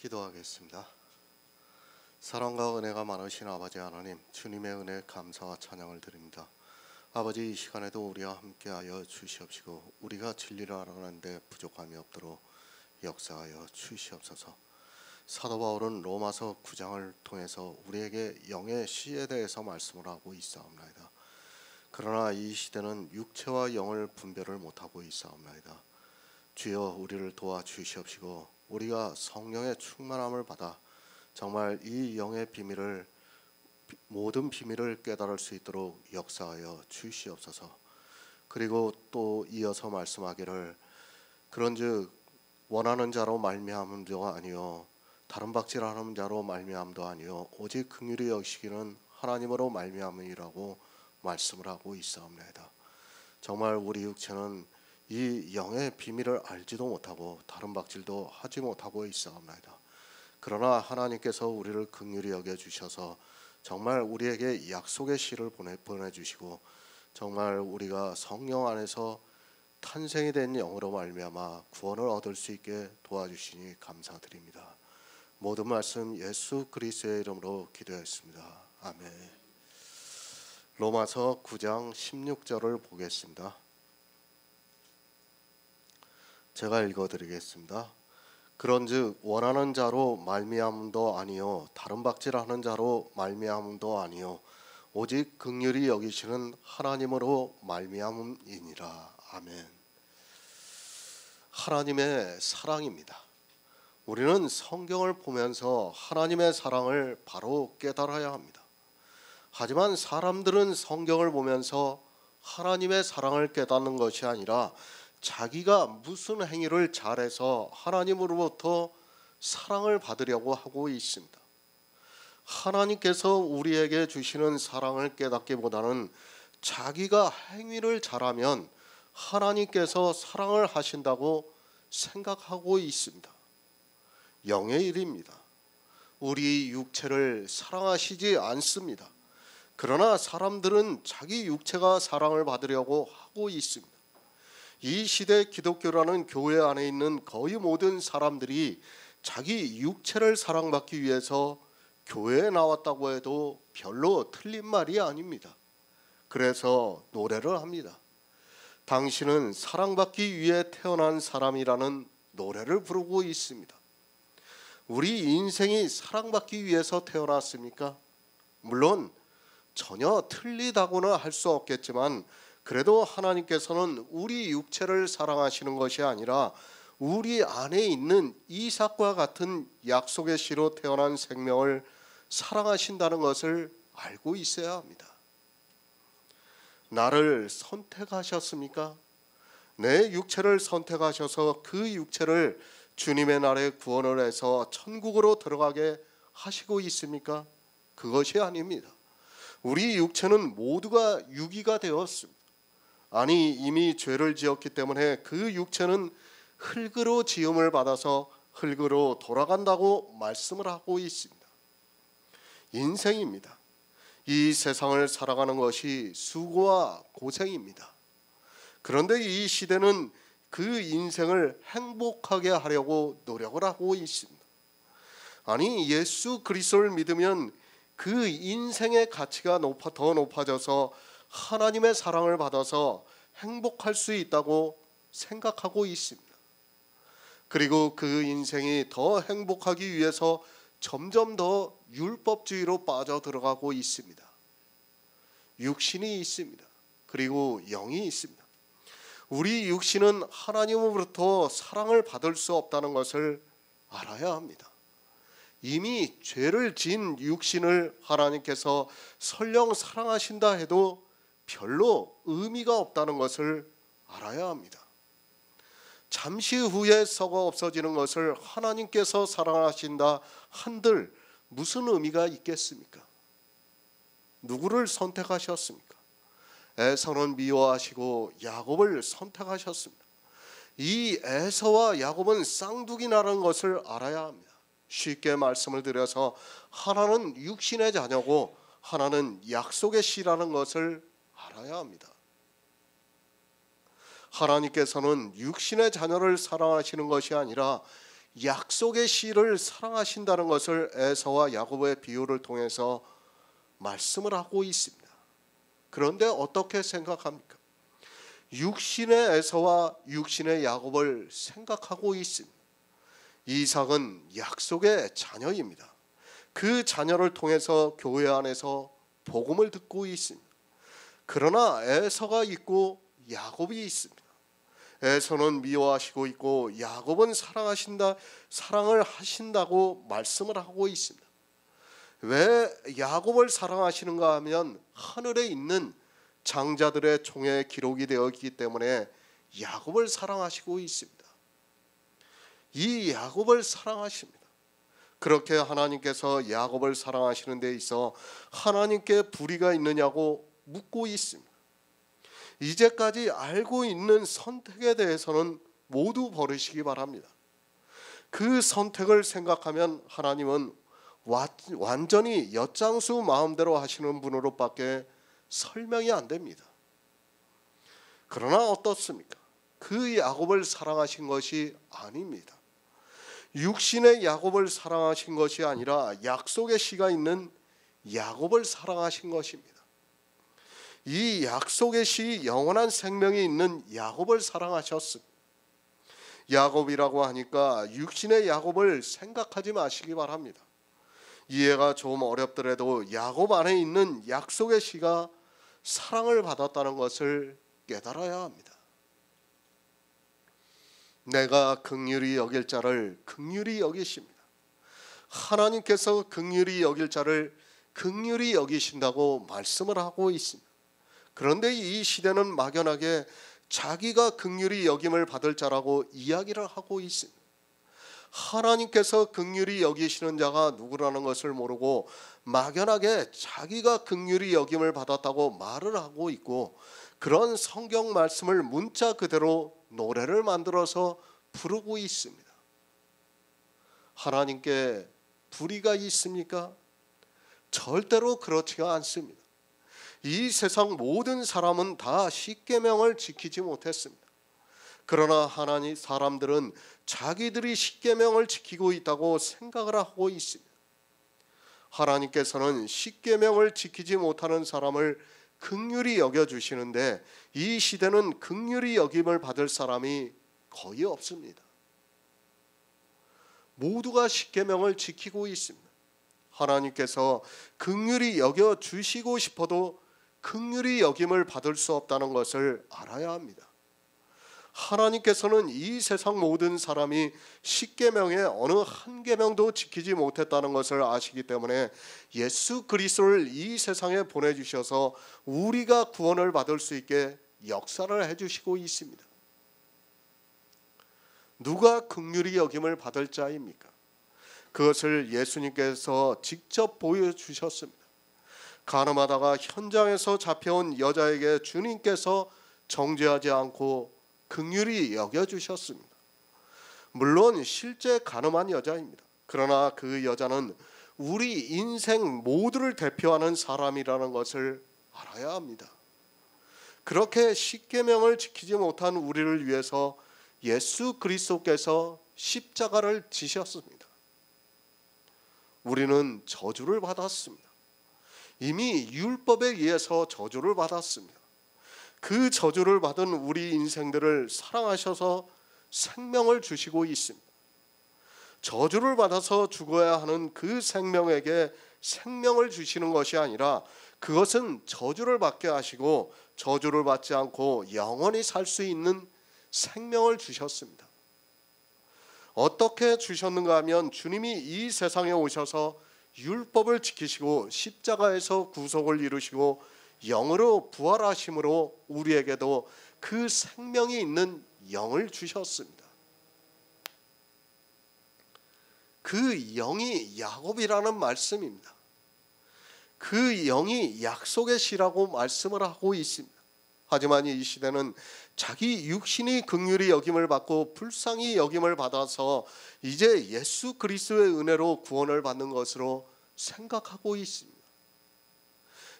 기도하겠습니다. 사랑과 은혜가 많으신 아버지 하나님, 주님의 은혜 감사와 찬양을 드립니다. 아버지, 이 시간에도 우리와 함께하여 주시옵시고 우리가 진리를 알아가는데 부족함이 없도록 역사하여 주시옵소서. 사도 바울은 로마서 9장을 통해서 우리에게 영의 시에 대해서 말씀을 하고 있사옵나이다. 그러나 이 시대는 육체와 영을 분별을 못하고 있사옵나이다. 주여, 우리를 도와주시옵시고 우리가 성령의 충만함을 받아 정말 이 영의 비밀을, 모든 비밀을 깨달을 수 있도록 역사하여 주시옵소서. 그리고 또 이어서 말씀하기를, 그런즉 원하는 자로 말미암음도 아니요 다른 박질하는 자로 말미암음도 아니요 오직 긍휼히 여기시기는 하나님으로 말미암음이라고 말씀을 하고 있사옵나이다. 정말 우리 육체는 이 영의 비밀을 알지도 못하고 다른 박질도 하지 못하고 있사옵나이다. 그러나 하나님께서 우리를 긍휼히 여겨주셔서 정말 우리에게 약속의 씨를 보내주시고 정말 우리가 성령 안에서 탄생이 된 영으로 말미암아 구원을 얻을 수 있게 도와주시니 감사드립니다. 모든 말씀 예수 그리스도의 이름으로 기도했습니다. 아멘. 로마서 9장 16절을 보겠습니다. 제가 읽어드리겠습니다. 그런즉 원하는 자로 말미암음도 아니요 다른 박질하는 자로 말미암음도 아니요 오직 긍휼히 여기시는 하나님으로 말미암음이니라. 아멘. 하나님의 사랑입니다. 우리는 성경을 보면서 하나님의 사랑을 바로 깨달아야 합니다. 하지만 사람들은 성경을 보면서 하나님의 사랑을 깨닫는 것이 아니라 자기가 무슨 행위를 잘해서 하나님으로부터 사랑을 받으려고 하고 있습니다. 하나님께서 우리에게 주시는 사랑을 깨닫기보다는 자기가 행위를 잘하면 하나님께서 사랑을 하신다고 생각하고 있습니다. 영의 일입니다. 우리 육체를 사랑하시지 않습니다. 그러나 사람들은 자기 육체가 사랑을 받으려고 하고 있습니다. 이 시대 기독교라는 교회 안에 있는 거의 모든 사람들이 자기 육체를 사랑받기 위해서 교회에 나왔다고 해도 별로 틀린 말이 아닙니다. 그래서 노래를 합니다. 당신은 사랑받기 위해 태어난 사람이라는 노래를 부르고 있습니다. 우리 인생이 사랑받기 위해서 태어났습니까? 물론 전혀 틀리다고는 할 수 없겠지만 그래도 하나님께서는 우리 육체를 사랑하시는 것이 아니라 우리 안에 있는 이삭과 같은 약속의 씨로 태어난 생명을 사랑하신다는 것을 알고 있어야 합니다. 나를 선택하셨습니까? 내 육체를 선택하셔서 그 육체를 주님의 날에 구원을 해서 천국으로 들어가게 하시고 있습니까? 그것이 아닙니다. 우리 육체는 모두가 유기가 되었습니다. 아니, 이미 죄를 지었기 때문에 그 육체는 흙으로 지음을 받아서 흙으로 돌아간다고 말씀을 하고 있습니다. 인생입니다. 이 세상을 살아가는 것이 수고와 고생입니다. 그런데 이 시대는 그 인생을 행복하게 하려고 노력을 하고 있습니다. 아니, 예수 그리스도를 믿으면 그 인생의 가치가 더 높아져서 하나님의 사랑을 받아서 행복할 수 있다고 생각하고 있습니다. 그리고 그 인생이 더 행복하기 위해서 점점 더 율법주의로 빠져들어가고 있습니다. 육신이 있습니다. 그리고 영이 있습니다. 우리 육신은 하나님으로부터 사랑을 받을 수 없다는 것을 알아야 합니다. 이미 죄를 지은 육신을 하나님께서 설령 사랑하신다 해도 별로 의미가 없다는 것을 알아야 합니다. 잠시 후에 썩어 없어지는 것을 하나님께서 사랑하신다 한들 무슨 의미가 있겠습니까? 누구를 선택하셨습니까? 에서는 미워하시고 야곱을 선택하셨습니다. 이 에서와 야곱은 쌍둥이라는 것을 알아야 합니다. 쉽게 말씀을 드려서 하나는 육신의 자녀고 하나는 약속의 씨라는 것을 알아야 합니다. 하나님께서는 육신의 자녀를 사랑하시는 것이 아니라 약속의 씨를 사랑하신다는 것을 에서와 야곱의 비유를 통해서 말씀을 하고 있습니다. 그런데 어떻게 생각합니까? 육신의 에서와 육신의 야곱을 생각하고 있습니다. 이삭은 약속의 자녀입니다. 그 자녀를 통해서 교회 안에서 복음을 듣고 있습니다. 그러나 에서가 있고 야곱이 있습니다. 에서는 미워하시고 있고 야곱은 사랑을 하신다고 말씀을 하고 있습니다. 왜 야곱을 사랑하시는가 하면 하늘에 있는 장자들의 총에 기록이 되어 있기 때문에 야곱을 사랑하시고 있습니다. 이 야곱을 사랑하십니다. 그렇게 하나님께서 야곱을 사랑하시는 데 있어 하나님께 불의가 있느냐고 묻고 있습니다. 이제까지 알고 있는 선택에 대해서는 모두 버리시기 바랍니다. 그 선택을 생각하면 하나님은 완전히 엿장수 마음대로 하시는 분으로밖에 설명이 안 됩니다. 그러나 어떻습니까? 그 야곱을 사랑하신 것이 아닙니다. 육신의 야곱을 사랑하신 것이 아니라 약속의 씨가 있는 야곱을 사랑하신 것입니다. 이 약속의 씨 영원한 생명이 있는 야곱을 사랑하셨습니다. 야곱이라고 하니까 육신의 야곱을 생각하지 마시기 바랍니다. 이해가 좀 어렵더라도 야곱 안에 있는 약속의 씨가 사랑을 받았다는 것을 깨달아야 합니다. 내가 긍휼히 여길 자를 긍휼히 여기십니다. 하나님께서 긍휼히 여길 자를 긍휼히 여기신다고 말씀을 하고 있습니다. 그런데 이 시대는 막연하게 자기가 긍휼히 여김을 받을 자라고 이야기를 하고 있습니다. 하나님께서 긍휼히 여기시는 자가 누구라는 것을 모르고 막연하게 자기가 긍휼히 여김을 받았다고 말을 하고 있고, 그런 성경 말씀을 문자 그대로 노래를 만들어서 부르고 있습니다. 하나님께 불의가 있습니까? 절대로 그렇지가 않습니다. 이 세상 모든 사람은 다 십계명을 지키지 못했습니다. 그러나 하나님 사람들은 자기들이 십계명을 지키고 있다고 생각을 하고 있습니다. 하나님께서는 십계명을 지키지 못하는 사람을 긍휼히 여겨주시는데 이 시대는 긍휼히 여김을 받을 사람이 거의 없습니다. 모두가 십계명을 지키고 있습니다. 하나님께서 긍휼히 여겨주시고 싶어도 긍휼히 여김을 받을 수 없다는 것을 알아야 합니다. 하나님께서는 이 세상 모든 사람이 십계명의 어느 한 계명도 지키지 못했다는 것을 아시기 때문에 예수 그리스도를 이 세상에 보내주셔서 우리가 구원을 받을 수 있게 역사를 해주시고 있습니다. 누가 긍휼히 여김을 받을 자입니까? 그것을 예수님께서 직접 보여주셨습니다. 가늠하다가 현장에서 잡혀온 여자에게 주님께서 정죄하지 않고 긍휼히 여겨주셨습니다. 물론 실제 가늠한 여자입니다. 그러나 그 여자는 우리 인생 모두를 대표하는 사람이라는 것을 알아야 합니다. 그렇게 십계명을 지키지 못한 우리를 위해서 예수 그리스도께서 십자가를 지셨습니다. 우리는 저주를 받았습니다. 이미 율법에 의해서 저주를 받았습니다. 그 저주를 받은 우리 인생들을 사랑하셔서 생명을 주시고 있습니다. 저주를 받아서 죽어야 하는 그 생명에게 생명을 주시는 것이 아니라 그것은 저주를 받게 하시고 저주를 받지 않고 영원히 살 수 있는 생명을 주셨습니다. 어떻게 주셨는가 하면 주님이 이 세상에 오셔서 율법을 지키시고 십자가에서 구속을 이루시고 영으로 부활하심으로 우리에게도 그 생명이 있는 영을 주셨습니다. 그 영이 야곱이라는 말씀입니다. 그 영이 약속의 씨라고 말씀을 하고 있습니다. 하지만 이 시대는 자기 육신이 긍휼히 여김을 받고 불쌍히 여김을 받아서 이제 예수 그리스도의 은혜로 구원을 받는 것으로 생각하고 있습니다.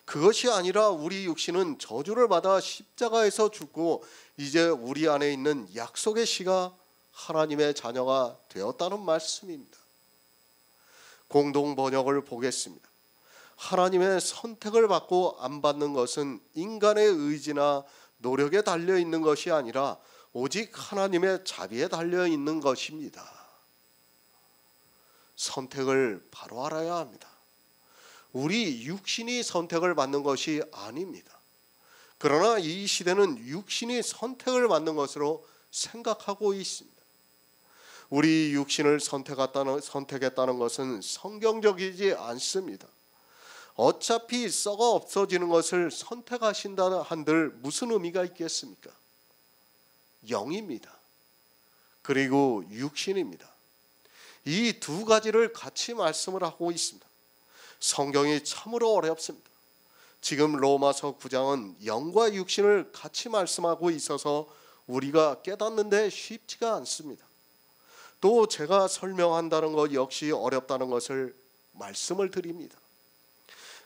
그것이 아니라 우리 육신은 저주를 받아 십자가에서 죽고 이제 우리 안에 있는 약속의 씨가 하나님의 자녀가 되었다는 말씀입니다. 공동 번역을 보겠습니다. 하나님의 선택을 받고 안 받는 것은 인간의 의지나 노력에 달려 있는 것이 아니라 오직 하나님의 자비에 달려 있는 것입니다. 선택을 바로 알아야 합니다. 우리 육신이 선택을 받는 것이 아닙니다. 그러나 이 시대는 육신이 선택을 받는 것으로 생각하고 있습니다. 우리 육신을 선택했다는 것은 성경적이지 않습니다. 어차피 썩어 없어지는 것을 선택하신다 한들 무슨 의미가 있겠습니까? 영입니다. 그리고 육신입니다. 이 두 가지를 같이 말씀을 하고 있습니다. 성경이 참으로 어렵습니다. 지금 로마서 9장은 영과 육신을 같이 말씀하고 있어서 우리가 깨닫는데 쉽지가 않습니다. 또 제가 설명한다는 것 역시 어렵다는 것을 말씀을 드립니다.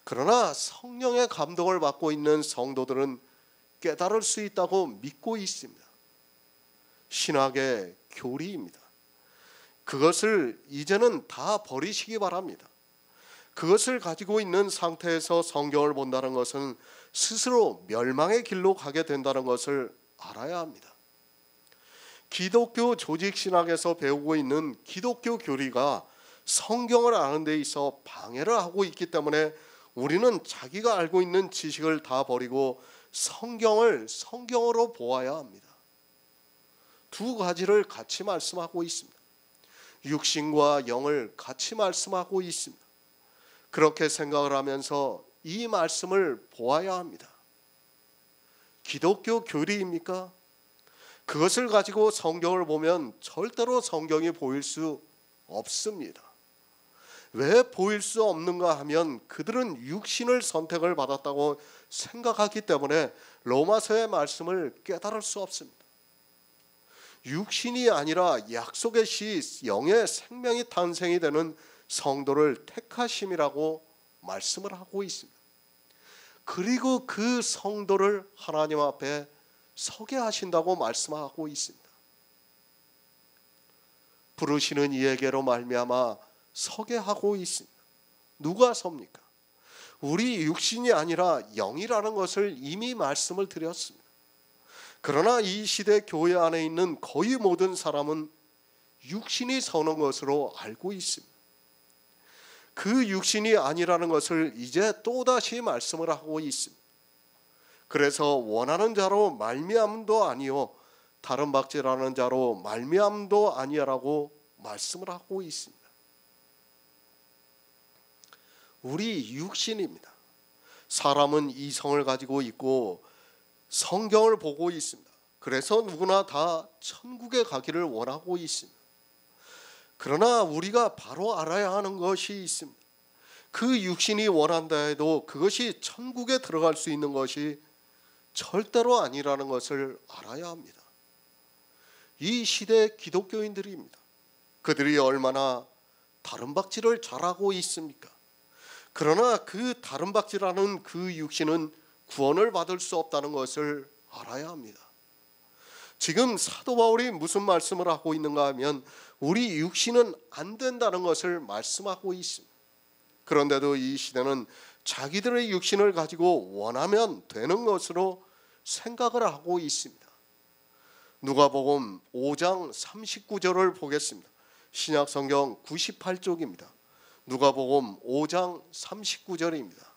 그러나 성령의 감동을 받고 있는 성도들은 깨달을 수 있다고 믿고 있습니다. 신학의 교리입니다. 그것을 이제는 다 버리시기 바랍니다. 그것을 가지고 있는 상태에서 성경을 본다는 것은 스스로 멸망의 길로 가게 된다는 것을 알아야 합니다. 기독교 조직신학에서 배우고 있는 기독교 교리가 성경을 아는 데 있어 방해를 하고 있기 때문에 우리는 자기가 알고 있는 지식을 다 버리고 성경을 성경으로 보아야 합니다. 두 가지를 같이 말씀하고 있습니다. 육신과 영을 같이 말씀하고 있습니다. 그렇게 생각을 하면서 이 말씀을 보아야 합니다. 기독교 교리입니까? 그것을 가지고 성경을 보면 절대로 성경이 보일 수 없습니다. 왜 보일 수 없는가 하면 그들은 육신을 선택을 받았다고 생각하기 때문에 로마서의 말씀을 깨달을 수 없습니다. 육신이 아니라 약속의 시 영의 생명이 탄생이 되는 성도를 택하심이라고 말씀을 하고 있습니다. 그리고 그 성도를 하나님 앞에 서게 하신다고 말씀하고 있습니다. 부르시는 이에게로 말미암아 서게 하고 있습니다. 누가 섭니까? 우리 육신이 아니라 영이라는 것을 이미 말씀을 드렸습니다. 그러나 이 시대 교회 안에 있는 거의 모든 사람은 육신이 서는 것으로 알고 있습니다. 그 육신이 아니라는 것을 이제 또다시 말씀을 하고 있습니다. 그래서 원하는 자로 말미암도 아니요 다른 박제라는 자로 말미암도 아니라고 말씀을 하고 있습니다. 우리 육신입니다. 사람은 이성을 가지고 있고 성경을 보고 있습니다. 그래서 누구나 다 천국에 가기를 원하고 있습니다. 그러나 우리가 바로 알아야 하는 것이 있습니다. 그 육신이 원한다 해도 그것이 천국에 들어갈 수 있는 것이 절대로 아니라는 것을 알아야 합니다. 이 시대 기독교인들입니다. 그들이 얼마나 다름박질을 잘하고 있습니까? 그러나 그 다름박질하는 그 육신은 구원을 받을 수 없다는 것을 알아야 합니다. 지금 사도 바울이 무슨 말씀을 하고 있는가 하면 우리 육신은 안 된다는 것을 말씀하고 있습니다. 그런데도 이 시대는 자기들의 육신을 가지고 원하면 되는 것으로 생각을 하고 있습니다. 누가복음 5장 39절을 보겠습니다. 신약성경 98쪽입니다. 누가복음 5장 39절입니다.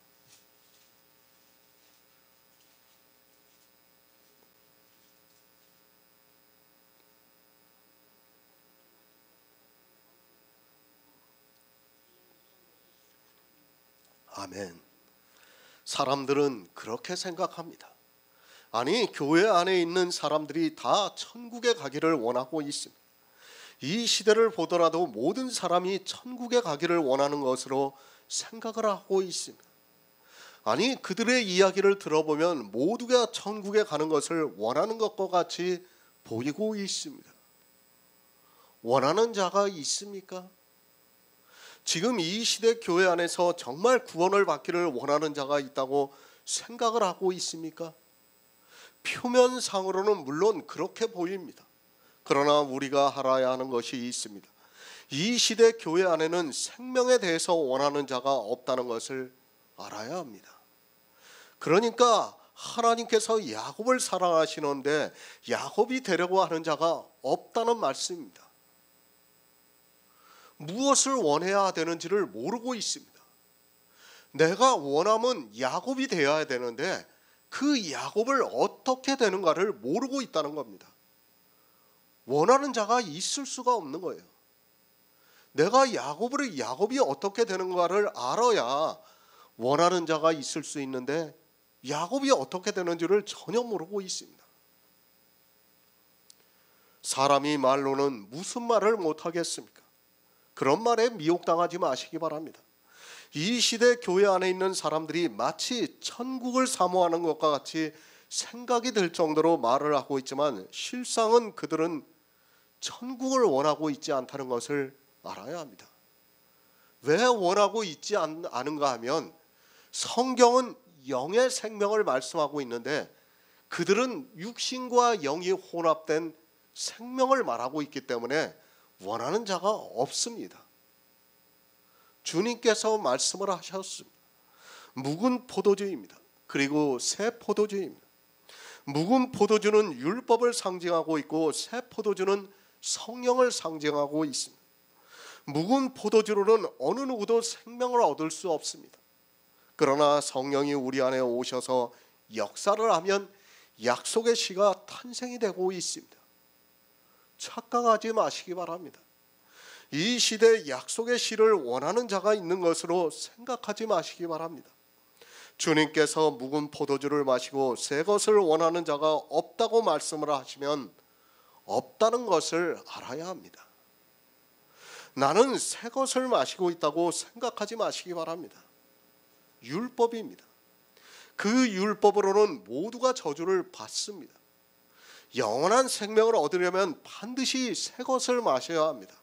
아멘. 사람들은 그렇게 생각합니다. 아니, 교회 안에 있는 사람들이 다 천국에 가기를 원하고 있습니다. 이 시대를 보더라도 모든 사람이 천국에 가기를 원하는 것으로 생각을 하고 있습니다. 아니, 그들의 이야기를 들어보면 모두가 천국에 가는 것을 원하는 것과 같이 보이고 있습니다. 원하는 자가 있습니까? 지금 이 시대 교회 안에서 정말 구원을 받기를 원하는 자가 있다고 생각을 하고 있습니까? 표면상으로는 물론 그렇게 보입니다. 그러나 우리가 알아야 하는 것이 있습니다. 이 시대 교회 안에는 생명에 대해서 원하는 자가 없다는 것을 알아야 합니다. 그러니까 하나님께서 야곱을 사랑하시는데 야곱이 되려고 하는 자가 없다는 말씀입니다. 무엇을 원해야 되는지를 모르고 있습니다. 내가 원하면 야곱이 되어야 되는데 그 야곱을 어떻게 되는가를 모르고 있다는 겁니다. 원하는 자가 있을 수가 없는 거예요. 내가 야곱이 어떻게 되는가를 알아야 원하는 자가 있을 수 있는데 야곱이 어떻게 되는지를 전혀 모르고 있습니다. 사람이 말로는 무슨 말을 못하겠습니까? 그런 말에 미혹당하지 마시기 바랍니다. 이 시대 교회 안에 있는 사람들이 마치 천국을 사모하는 것과 같이 생각이 들 정도로 말을 하고 있지만 실상은 그들은 천국을 원하고 있지 않다는 것을 알아야 합니다. 왜 원하고 있지 않은가 하면 성경은 영의 생명을 말씀하고 있는데 그들은 육신과 영이 혼합된 생명을 말하고 있기 때문에 원하는 자가 없습니다. 주님께서 말씀을 하셨습니다. 묵은 포도주입니다. 그리고 새 포도주입니다. 묵은 포도주는 율법을 상징하고 있고 새 포도주는 성령을 상징하고 있습니다. 묵은 포도주로는 어느 누구도 생명을 얻을 수 없습니다. 그러나 성령이 우리 안에 오셔서 역사를 하면 약속의 씨가 탄생이 되고 있습니다. 착각하지 마시기 바랍니다. 이 시대에 약속의 씨를 원하는 자가 있는 것으로 생각하지 마시기 바랍니다. 주님께서 묵은 포도주를 마시고 새 것을 원하는 자가 없다고 말씀을 하시면 없다는 것을 알아야 합니다. 나는 새 것을 마시고 있다고 생각하지 마시기 바랍니다. 율법입니다. 그 율법으로는 모두가 저주를 받습니다. 영원한 생명을 얻으려면 반드시 새 것을 마셔야 합니다.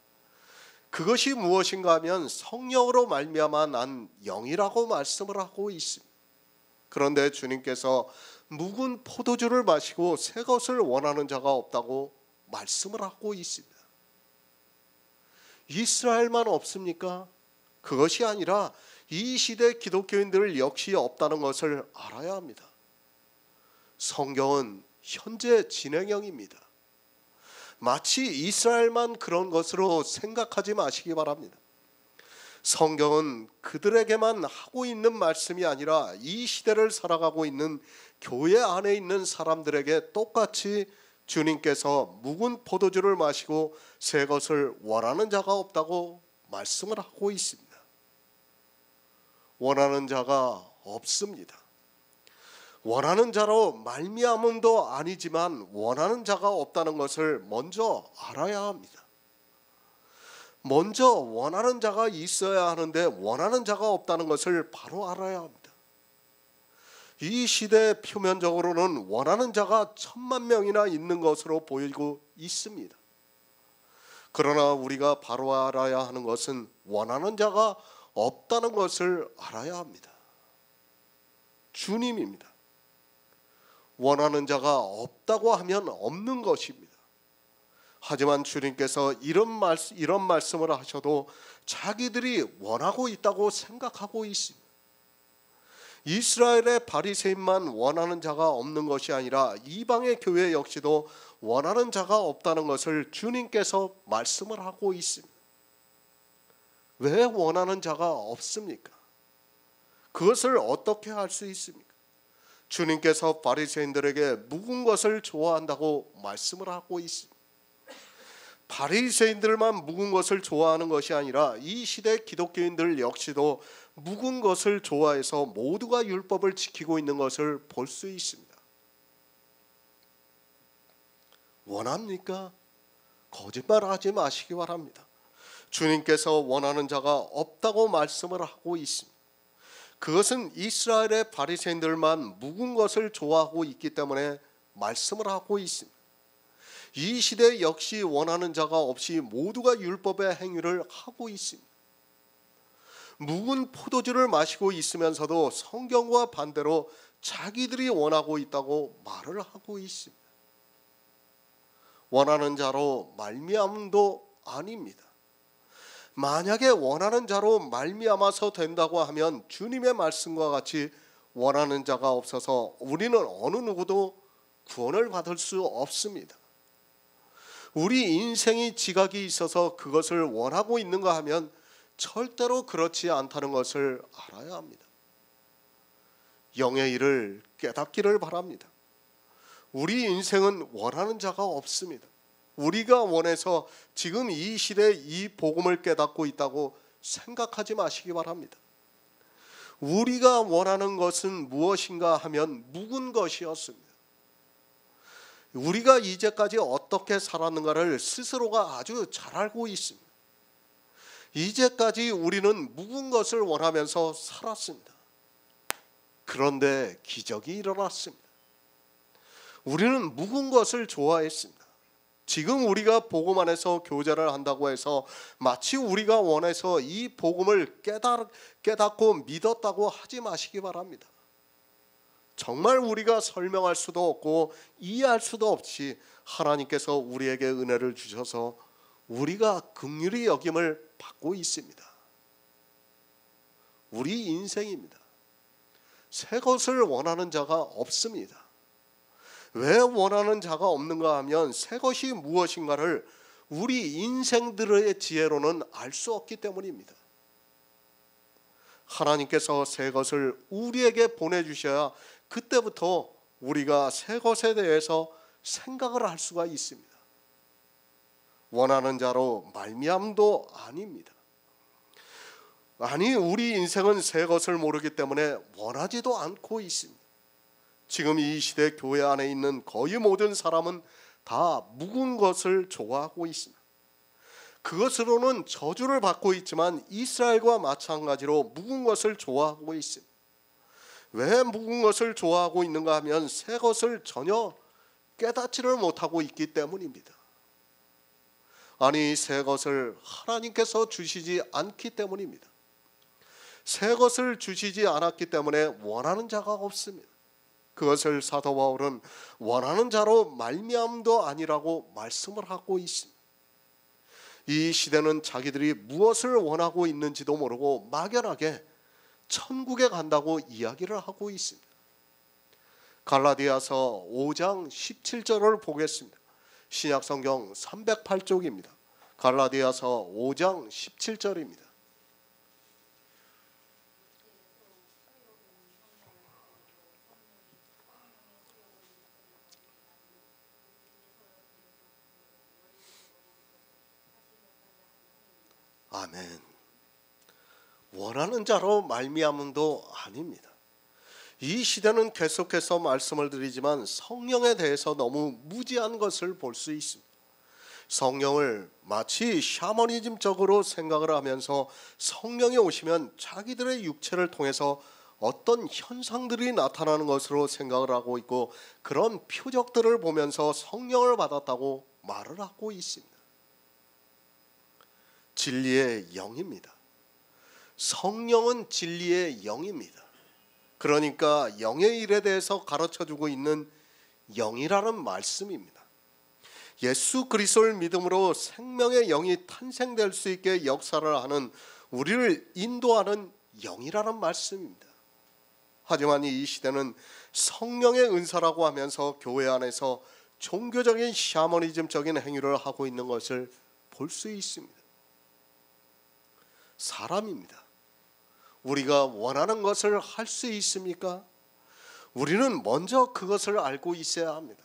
그것이 무엇인가 하면 성령으로 말미암아 난 영이라고 말씀을 하고 있습니다. 그런데 주님께서 묵은 포도주를 마시고 새 것을 원하는 자가 없다고 말씀을 하고 있습니다. 이스라엘만 없습니까? 그것이 아니라 이 시대 기독교인들 역시 없다는 것을 알아야 합니다. 성경은 현재 진행형입니다. 마치 이스라엘만 그런 것으로 생각하지 마시기 바랍니다. 성경은 그들에게만 하고 있는 말씀이 아니라 이 시대를 살아가고 있는 교회 안에 있는 사람들에게 똑같이 주님께서 묵은 포도주를 마시고 새 것을 원하는 자가 없다고 말씀을 하고 있습니다. 원하는 자가 없습니다. 원하는 자로 말미암음도 아니지만 원하는 자가 없다는 것을 먼저 알아야 합니다. 먼저 원하는 자가 있어야 하는데 원하는 자가 없다는 것을 바로 알아야 합니다. 이 시대 표면적으로는 원하는 자가 1000만 명이나 있는 것으로 보이고 있습니다. 그러나 우리가 바로 알아야 하는 것은 원하는 자가 없다는 것을 알아야 합니다. 주님입니다. 원하는 자가 없다고 하면 없는 것입니다. 하지만 주님께서 이런 말씀을 하셔도 자기들이 원하고 있다고 생각하고 있습니다. 이스라엘의 바리새인만 원하는 자가 없는 것이 아니라 이방의 교회 역시도 원하는 자가 없다는 것을 주님께서 말씀을 하고 있습니다. 왜 원하는 자가 없습니까? 그것을 어떻게 할 수 있습니까? 주님께서 바리새인들에게 묵은 것을 좋아한다고 말씀을 하고 있습니다. 바리새인들만 묵은 것을 좋아하는 것이 아니라 이 시대 기독교인들 역시도 묵은 것을 좋아해서 모두가 율법을 지키고 있는 것을 볼 수 있습니다. 원합니까? 거짓말하지 마시기 바랍니다. 주님께서 원하는 자가 없다고 말씀을 하고 있습니다. 그것은 이스라엘의 바리새인들만 묵은 것을 좋아하고 있기 때문에 말씀을 하고 있습니다. 이 시대 역시 원하는 자가 없이 모두가 율법의 행위를 하고 있습니다. 묵은 포도주를 마시고 있으면서도 성경과 반대로 자기들이 원하고 있다고 말을 하고 있습니다. 원하는 자로 말미암음도 아닙니다. 만약에 원하는 자로 말미암아서 된다고 하면 주님의 말씀과 같이 원하는 자가 없어서 우리는 어느 누구도 구원을 받을 수 없습니다. 우리 인생이 지각이 있어서 그것을 원하고 있는가 하면 절대로 그렇지 않다는 것을 알아야 합니다. 영의 일을 깨닫기를 바랍니다. 우리 인생은 원하는 자가 없습니다. 우리가 원해서 지금 이 시대에 이 복음을 깨닫고 있다고 생각하지 마시기 바랍니다. 우리가 원하는 것은 무엇인가 하면 묵은 것이었습니다. 우리가 이제까지 어떻게 살았는가를 스스로가 아주 잘 알고 있습니다. 이제까지 우리는 묵은 것을 원하면서 살았습니다. 그런데 기적이 일어났습니다. 우리는 묵은 것을 좋아했습니다. 지금 우리가 복음 안에서 교제를 한다고 해서 마치 우리가 원해서 이 복음을 깨닫고 믿었다고 하지 마시기 바랍니다. 정말 우리가 설명할 수도 없고 이해할 수도 없이 하나님께서 우리에게 은혜를 주셔서 우리가 긍휼히 여김을 받고 있습니다. 우리 인생입니다. 새 것을 원하는 자가 없습니다. 왜 원하는 자가 없는가 하면 새 것이 무엇인가를 우리 인생들의 지혜로는 알 수 없기 때문입니다. 하나님께서 새 것을 우리에게 보내주셔야 그때부터 우리가 새 것에 대해서 생각을 할 수가 있습니다. 원하는 자로 말미암도 아닙니다. 아니, 우리 인생은 새 것을 모르기 때문에 원하지도 않고 있습니다. 지금 이 시대 교회 안에 있는 거의 모든 사람은 다 묵은 것을 좋아하고 있습니다. 그것으로는 저주를 받고 있지만 이스라엘과 마찬가지로 묵은 것을 좋아하고 있습니다. 왜 묵은 것을 좋아하고 있는가 하면 새 것을 전혀 깨닫지를 못하고 있기 때문입니다. 아니, 새 것을 하나님께서 주시지 않기 때문입니다. 새 것을 주시지 않았기 때문에 원하는 자가 없습니다. 그것을 사도 바울은 원하는 자로 말미암도 아니라고 말씀을 하고 있습니다. 이 시대는 자기들이 무엇을 원하고 있는지도 모르고 막연하게 천국에 간다고 이야기를 하고 있습니다. 갈라디아서 5장 17절을 보겠습니다. 신약성경 308쪽입니다. 갈라디아서 5장 17절입니다. 아멘. 원하는 자로 말미암음도 아닙니다. 이 시대는 계속해서 말씀을 드리지만 성령에 대해서 너무 무지한 것을 볼 수 있습니다. 성령을 마치 샤머니즘적으로 생각을 하면서 성령이 오시면 자기들의 육체를 통해서 어떤 현상들이 나타나는 것으로 생각을 하고 있고 그런 표적들을 보면서 성령을 받았다고 말을 하고 있습니다. 진리의 영입니다. 성령은 진리의 영입니다. 그러니까 영의 일에 대해서 가르쳐주고 있는 영이라는 말씀입니다. 예수 그리스도를 믿음으로 생명의 영이 탄생될 수 있게 역사를 하는 우리를 인도하는 영이라는 말씀입니다. 하지만 이 시대는 성령의 은사라고 하면서 교회 안에서 종교적인 샤머니즘적인 행위를 하고 있는 것을 볼 수 있습니다. 사람입니다. 우리가 원하는 것을 할 수 있습니까? 우리는 먼저 그것을 알고 있어야 합니다.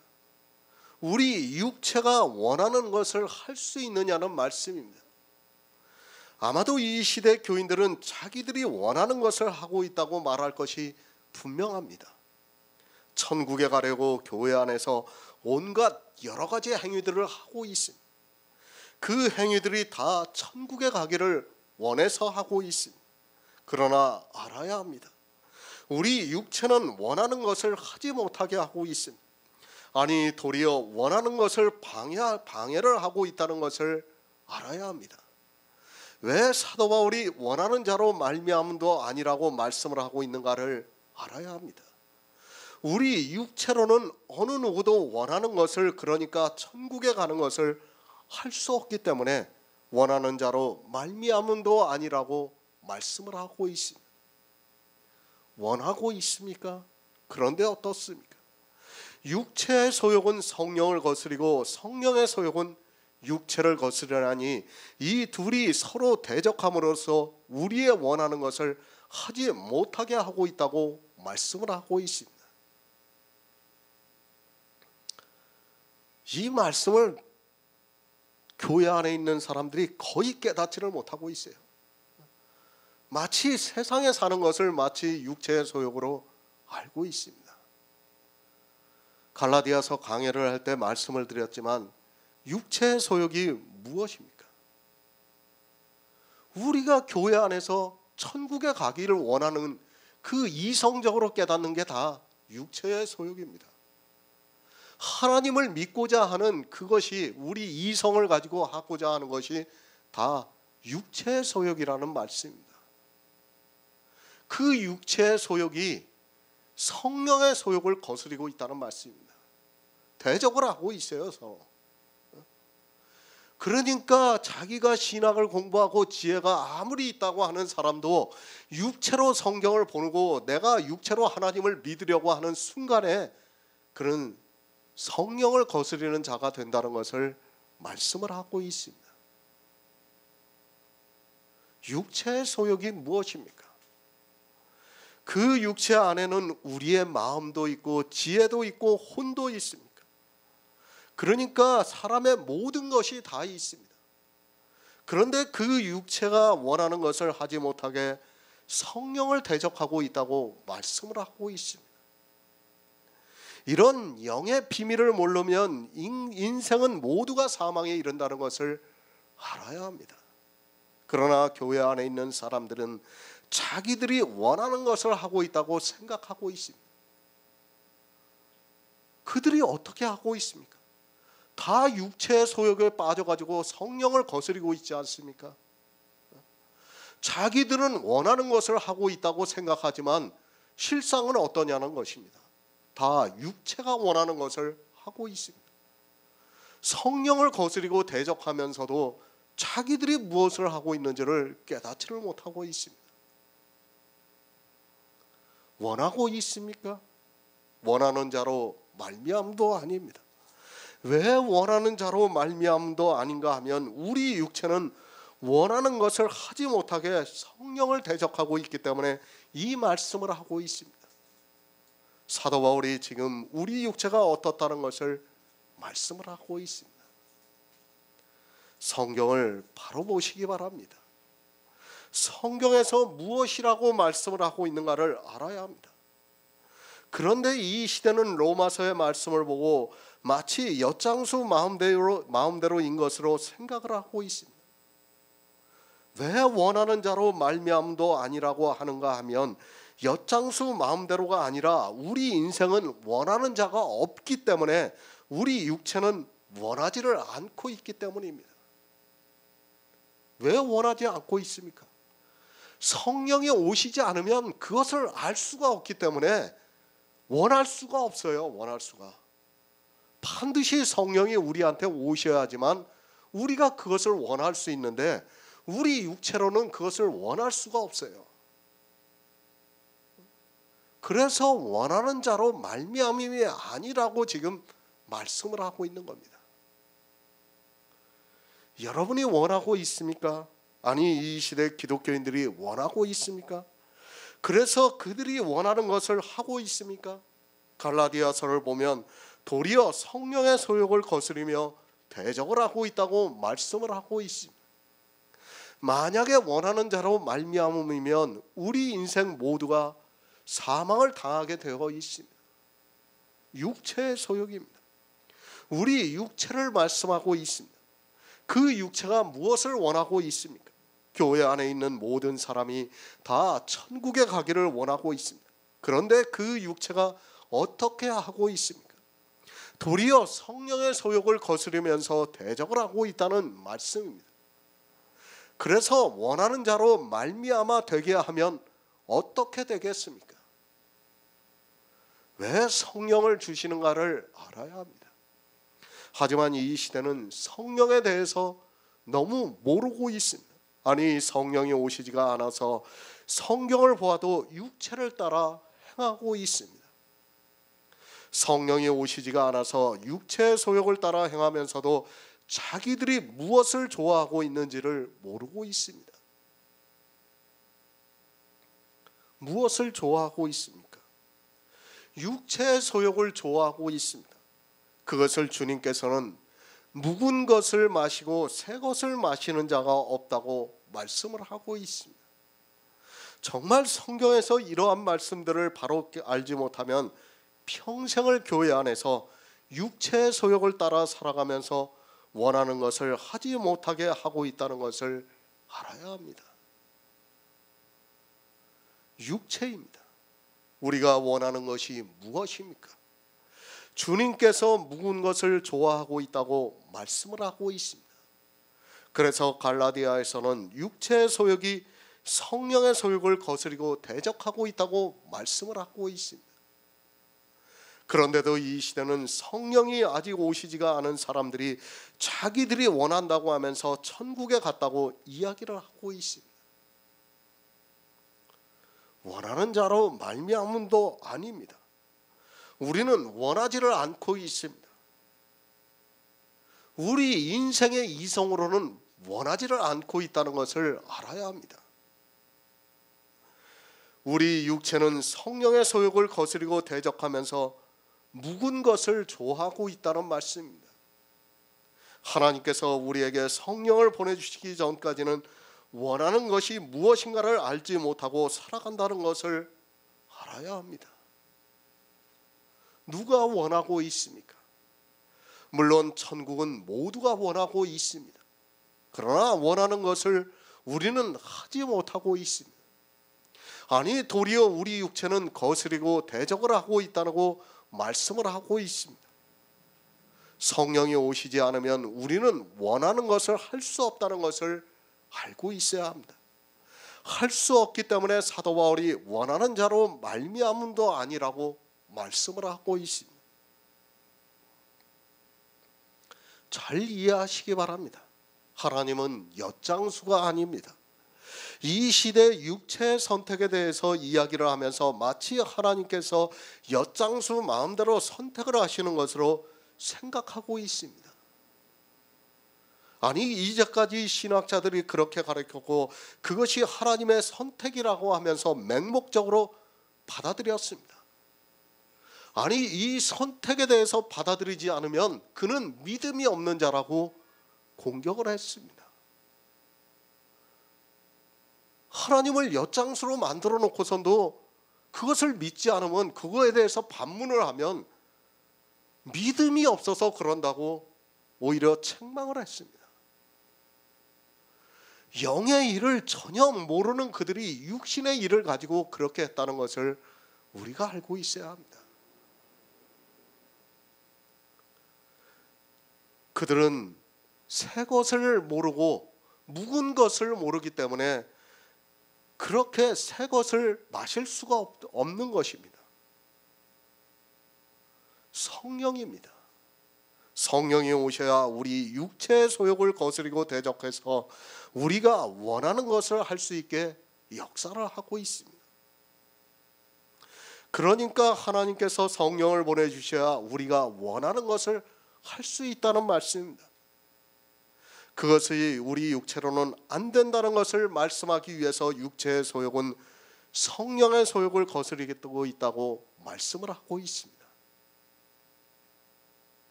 우리 육체가 원하는 것을 할 수 있느냐는 말씀입니다. 아마도 이 시대 교인들은 자기들이 원하는 것을 하고 있다고 말할 것이 분명합니다. 천국에 가려고 교회 안에서 온갖 여러 가지 행위들을 하고 있습니다. 그 행위들이 다 천국에 가기를 원해서 하고 있습니다. 그러나 알아야 합니다. 우리 육체는 원하는 것을 하지 못하게 하고 있습니다. 아니, 도리어 원하는 것을 방해를 하고 있다는 것을 알아야 합니다. 왜 사도 바울이 원하는 자로 말미암음도 아니라고 말씀을 하고 있는가를 알아야 합니다. 우리 육체로는 어느 누구도 원하는 것을, 그러니까 천국에 가는 것을 할 수 없기 때문에 원하는 자로 말미암음도 아니라고 말씀을 하고 있습니다. 원하고 있습니까? 그런데 어떻습니까? 육체의 소욕은 성령을 거스리고 성령의 소욕은 육체를 거스르나니 이 둘이 서로 대적함으로써 우리의 원하는 것을 하지 못하게 하고 있다고 말씀을 하고 있습니다. 이 말씀을 교회 안에 있는 사람들이 거의 깨닫지를 못하고 있어요. 마치 세상에 사는 것을 마치 육체의 소욕으로 알고 있습니다. 갈라디아서 강해를 할 때 말씀을 드렸지만 육체의 소욕이 무엇입니까? 우리가 교회 안에서 천국에 가기를 원하는 그 이성적으로 깨닫는 게 다 육체의 소욕입니다. 하나님을 믿고자 하는 그것이, 우리 이성을 가지고 하고자 하는 것이 다 육체의 소욕이라는 말씀입니다. 그 육체의 소욕이 성령의 소욕을 거스리고 있다는 말씀입니다. 대적을 하고 있어요, 서로. 그러니까 자기가 신학을 공부하고 지혜가 아무리 있다고 하는 사람도 육체로 성경을 보고 내가 육체로 하나님을 믿으려고 하는 순간에 그런 성령을 거스리는 자가 된다는 것을 말씀을 하고 있습니다. 육체의 소욕이 무엇입니까? 그 육체 안에는 우리의 마음도 있고 지혜도 있고 혼도 있습니다. 그러니까 사람의 모든 것이 다 있습니다. 그런데 그 육체가 원하는 것을 하지 못하게 성령을 대적하고 있다고 말씀을 하고 있습니다. 이런 영의 비밀을 모르면 인생은 모두가 사망에 이른다는 것을 알아야 합니다. 그러나 교회 안에 있는 사람들은 자기들이 원하는 것을 하고 있다고 생각하고 있습니다. 그들이 어떻게 하고 있습니까? 다 육체의 소욕에 빠져가지고 성령을 거스리고 있지 않습니까? 자기들은 원하는 것을 하고 있다고 생각하지만 실상은 어떠냐는 것입니다. 다 육체가 원하는 것을 하고 있습니다. 성령을 거스리고 대적하면서도 자기들이 무엇을 하고 있는지를 깨닫지를 못하고 있습니다. 원하고 있습니까? 원하는 자로 말미암도 아닙니다. 왜 원하는 자로 말미암도 아닌가 하면 우리 육체는 원하는 것을 하지 못하게 성령을 대적하고 있기 때문에 이 말씀을 하고 있습니다. 사도 바울이 지금 우리 육체가 어떻다는 것을 말씀을 하고 있습니다. 성경을 바로 보시기 바랍니다. 성경에서 무엇이라고 말씀을 하고 있는가를 알아야 합니다. 그런데 이 시대는 로마서의 말씀을 보고 마치 엿장수 마음대로인 것으로 생각을 하고 있습니다. 왜 원하는 자로 말미암도 아니라고 하는가 하면 엿장수 마음대로가 아니라 우리 인생은 원하는 자가 없기 때문에 우리 육체는 원하지를 않고 있기 때문입니다. 왜 원하지 않고 있습니까? 성령이 오시지 않으면 그것을 알 수가 없기 때문에 원할 수가 없어요. 원할 수가. 반드시 성령이 우리한테 오셔야지만 우리가 그것을 원할 수 있는데 우리 육체로는 그것을 원할 수가 없어요. 그래서 원하는 자로 말미암음이 아니라고 지금 말씀을 하고 있는 겁니다. 여러분이 원하고 있습니까? 아니, 이 시대 기독교인들이 원하고 있습니까? 그래서 그들이 원하는 것을 하고 있습니까? 갈라디아서를 보면 도리어 성령의 소욕을 거스리며 대적을 하고 있다고 말씀을 하고 있습니다. 만약에 원하는 자로 말미암음이면 우리 인생 모두가 사망을 당하게 되어 있습니다. 육체의 소욕입니다. 우리 육체를 말씀하고 있습니다. 그 육체가 무엇을 원하고 있습니까? 교회 안에 있는 모든 사람이 다 천국에 가기를 원하고 있습니다. 그런데 그 육체가 어떻게 하고 있습니까? 도리어 성령의 소욕을 거스르면서 대적을 하고 있다는 말씀입니다. 그래서 원하는 자로 말미암아 되게 하면 어떻게 되겠습니까? 왜 성령을 주시는가를 알아야 합니다. 하지만 이 시대는 성령에 대해서 너무 모르고 있습니다. 아니, 성령이 오시지가 않아서 성경을 보아도 육체를 따라 행하고 있습니다. 성령이 오시지가 않아서 육체의 소욕을 따라 행하면서도 자기들이 무엇을 좋아하고 있는지를 모르고 있습니다. 무엇을 좋아하고 있습니까? 육체의 소욕을 좋아하고 있습니다. 그것을 주님께서는 묵은 것을 마시고 새 것을 마시는 자가 없다고 말씀을 하고 있습니다. 정말 성경에서 이러한 말씀들을 바로 알지 못하면 평생을 교회 안에서 육체의 소욕을 따라 살아가면서 원하는 것을 하지 못하게 하고 있다는 것을 알아야 합니다. 육체입니다. 우리가 원하는 것이 무엇입니까? 주님께서 묵은 것을 좋아하고 있다고 말씀을 하고 있습니다. 그래서 갈라디아에서는 육체의 소욕이 성령의 소욕을 거스리고 대적하고 있다고 말씀을 하고 있습니다. 그런데도 이 시대는 성령이 아직 오시지가 않은 사람들이 자기들이 원한다고 하면서 천국에 갔다고 이야기를 하고 있습니다. 원하는 자로 말미암음도 아닙니다. 우리는 원하지를 않고 있습니다. 우리 인생의 이성으로는 원하지를 않고 있다는 것을 알아야 합니다. 우리 육체는 성령의 소욕을 거스리고 대적하면서 묵은 것을 좋아하고 있다는 말씀입니다. 하나님께서 우리에게 성령을 보내주시기 전까지는 원하는 것이 무엇인가를 알지 못하고 살아간다는 것을 알아야 합니다. 누가 원하고 있습니까? 물론 천국은 모두가 원하고 있습니다. 그러나 원하는 것을 우리는 하지 못하고 있습니다. 아니, 도리어 우리 육체는 거스리고 대적을 하고 있다고 말씀을 하고 있습니다. 성령이 오시지 않으면 우리는 원하는 것을 할 수 없다는 것을 알고 있어야 합니다. 할 수 없기 때문에 사도 바울이 원하는 자로 말미암음도 아니라고 말씀을 하고 있습니다. 잘 이해하시기 바랍니다. 하나님은 엿장수가 아닙니다. 이 시대 육체의 선택에 대해서 이야기를 하면서 마치 하나님께서 엿장수 마음대로 선택을 하시는 것으로 생각하고 있습니다. 아니, 이제까지 신학자들이 그렇게 가르쳤고 그것이 하나님의 선택이라고 하면서 맹목적으로 받아들였습니다. 아니, 이 선택에 대해서 받아들이지 않으면 그는 믿음이 없는 자라고 공격을 했습니다. 하나님을 엿장수로 만들어 놓고선도 그것을 믿지 않으면, 그거에 대해서 반문을 하면 믿음이 없어서 그런다고 오히려 책망을 했습니다. 영의 일을 전혀 모르는 그들이 육신의 일을 가지고 그렇게 했다는 것을 우리가 알고 있어야 합니다. 그들은 새 것을 모르고 묵은 것을 모르기 때문에 그렇게 새 것을 마실 수가 없는 것입니다. 성령입니다. 성령이 오셔야 우리 육체의 소욕을 거스리고 대적해서 우리가 원하는 것을 할 수 있게 역사를 하고 있습니다. 그러니까 하나님께서 성령을 보내주셔야 우리가 원하는 것을 할 수 있다는 말씀입니다. 그것이 우리 육체로는 안 된다는 것을 말씀하기 위해서 육체의 소욕은 성령의 소욕을 거스리고 있다고 말씀을 하고 있습니다.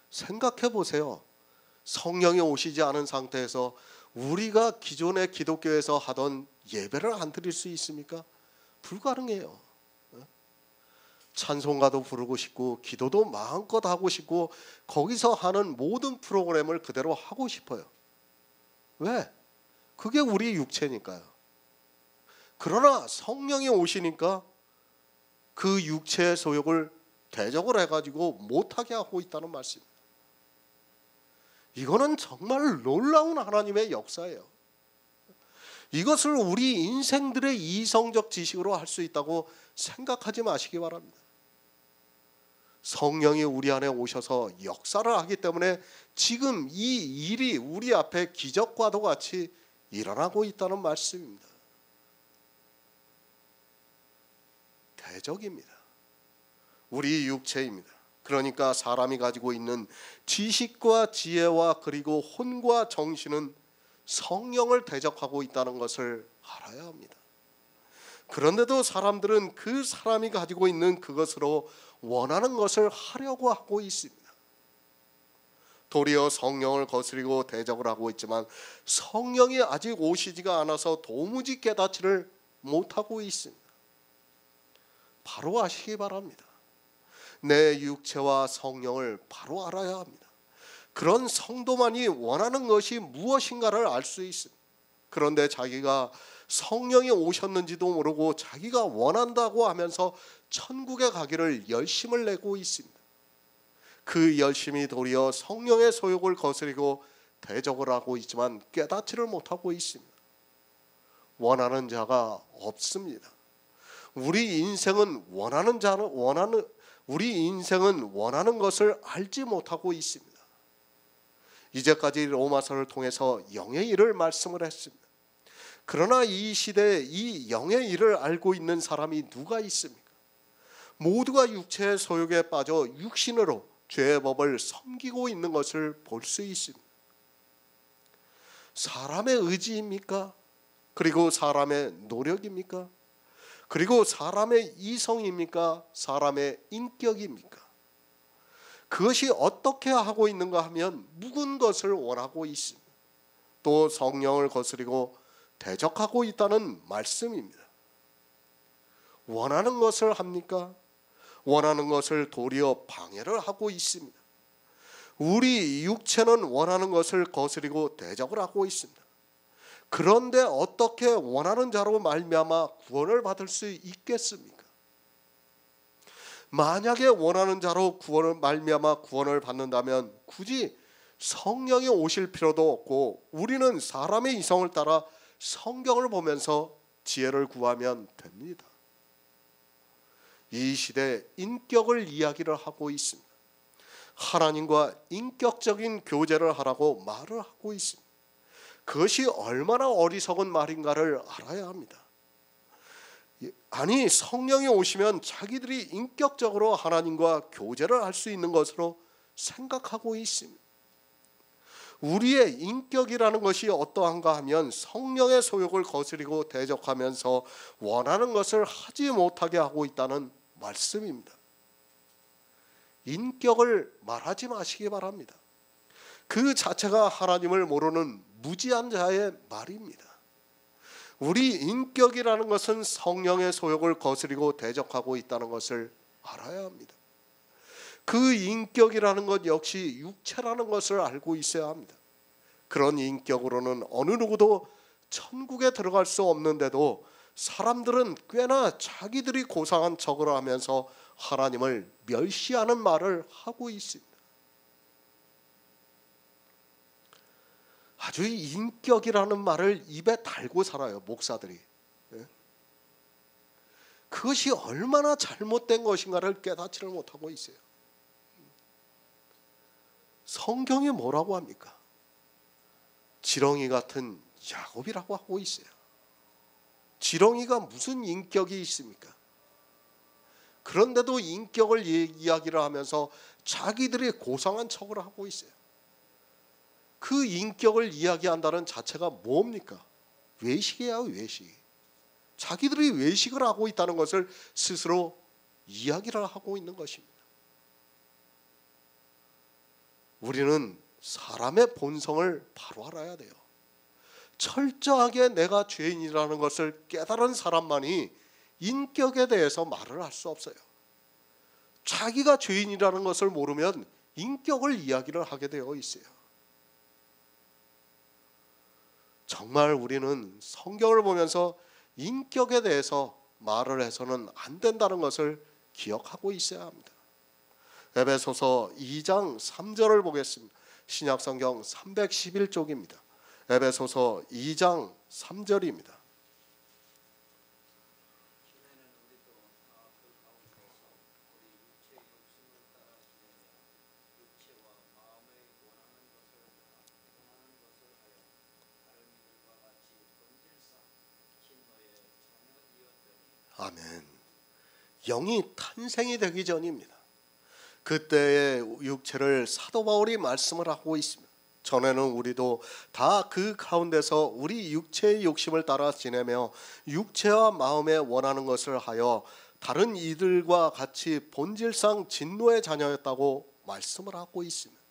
생각해 보세요. 성령이 오시지 않은 상태에서 우리가 기존의 기독교에서 하던 예배를 안 드릴 수 있습니까? 불가능해요. 찬송가도 부르고 싶고 기도도 마음껏 하고 싶고 거기서 하는 모든 프로그램을 그대로 하고 싶어요. 왜? 그게 우리 육체니까요. 그러나 성령이 오시니까 그 육체의 소욕을 대적을 해가지고 못하게 하고 있다는 말씀입니다. 이거는 정말 놀라운 하나님의 역사예요. 이것을 우리 인생들의 이성적 지식으로 할 수 있다고 생각하지 마시기 바랍니다. 성령이 우리 안에 오셔서 역사를 하기 때문에 지금 이 일이 우리 앞에 기적과도 같이 일어나고 있다는 말씀입니다. 대적입니다. 우리 육체입니다. 그러니까 사람이 가지고 있는 지식과 지혜와 그리고 혼과 정신은 성령을 대적하고 있다는 것을 알아야 합니다. 그런데도 사람들은 그 사람이 가지고 있는 그것으로 원하는 것을 하려고 하고 있습니다. 도리어 성령을 거스리고 대적을 하고 있지만 성령이 아직 오시지가 않아서 도무지 깨닫지를 못하고 있습니다. 바로 아시기 바랍니다. 내 육체와 성령을 바로 알아야 합니다. 그런 성도만이 원하는 것이 무엇인가를 알 수 있습니다. 그런데 자기가 성령이 오셨는지도 모르고 자기가 원한다고 하면서 천국에 가기를 열심을 내고 있습니다. 그 열심이 도리어 성령의 소욕을 거스리고 대적을 하고 있지만 깨닫지를 못하고 있습니다. 원하는 자가 없습니다. 우리 인생은 원하는 것을 알지 못하고 있습니다. 이제까지 로마서를 통해서 영의 일을 말씀을 했습니다. 그러나 이 시대에 이 영의 일을 알고 있는 사람이 누가 있습니까? 모두가 육체의 소욕에 빠져 육신으로 죄의 법을 섬기고 있는 것을 볼 수 있습니다. 사람의 의지입니까? 그리고 사람의 노력입니까? 그리고 사람의 이성입니까? 사람의 인격입니까? 그것이 어떻게 하고 있는가 하면 묵은 것을 원하고 있습니다. 또 성령을 거스리고 대적하고 있다는 말씀입니다. 원하는 것을 합니까? 원하는 것을 도리어 방해를 하고 있습니다. 우리 육체는 원하는 것을 거스리고 대적을 하고 있습니다. 그런데 어떻게 원하는 자로 말미암아 구원을 받을 수 있겠습니까? 만약에 원하는 자로 말미암아 구원을 받는다면 굳이 성령이 오실 필요도 없고 우리는 사람의 이성을 따라 성경을 보면서 지혜를 구하면 됩니다. 이 시대에 인격을 이야기를 하고 있습니다. 하나님과 인격적인 교제를 하라고 말을 하고 있습니다. 그것이 얼마나 어리석은 말인가를 알아야 합니다. 아니, 성령이 오시면 자기들이 인격적으로 하나님과 교제를 할 수 있는 것으로 생각하고 있습니다. 우리의 인격이라는 것이 어떠한가 하면 성령의 소욕을 거스리고 대적하면서 원하는 것을 하지 못하게 하고 있다는 말씀입니다. 인격을 말하지 마시기 바랍니다. 그 자체가 하나님을 모르는 무지한 자의 말입니다. 우리 인격이라는 것은 성령의 소욕을 거스리고 대적하고 있다는 것을 알아야 합니다. 그 인격이라는 것 역시 육체라는 것을 알고 있어야 합니다. 그런 인격으로는 어느 누구도 천국에 들어갈 수 없는데도 사람들은 꽤나 자기들이 고상한 척을 하면서 하나님을 멸시하는 말을 하고 있습니다. 아주 인격이라는 말을 입에 달고 살아요, 목사들이. 그것이 얼마나 잘못된 것인가를 깨닫지를 못하고 있어요. 성경이 뭐라고 합니까? 지렁이 같은 야곱이라고 하고 있어요. 지렁이가 무슨 인격이 있습니까? 그런데도 인격을 이야기를 하면서 자기들이 고상한 척을 하고 있어요. 그 인격을 이야기한다는 자체가 뭡니까? 외식이야, 외식. 자기들이 외식을 하고 있다는 것을 스스로 이야기를 하고 있는 것입니다. 우리는 사람의 본성을 바로 알아야 돼요. 철저하게 내가 죄인이라는 것을 깨달은 사람만이 인격에 대해서 말을 할 수 없어요. 자기가 죄인이라는 것을 모르면 인격을 이야기를 하게 되어 있어요. 정말 우리는 성경을 보면서 인격에 대해서 말을 해서는 안 된다는 것을 기억하고 있어야 합니다. 에베소서 2장 3절을 보겠습니다. 신약성경 311쪽입니다. 에베소서 2장 3절입니다. 아멘. 영이 탄생이 되기 전입니다. 그때의 육체를 사도 바울이 말씀을 하고 있습니다. 전에는 우리도 다 그 가운데서 우리 육체의 욕심을 따라 지내며 육체와 마음에 원하는 것을 하여 다른 이들과 같이 본질상 진노의 자녀였다고 말씀을 하고 있습니다.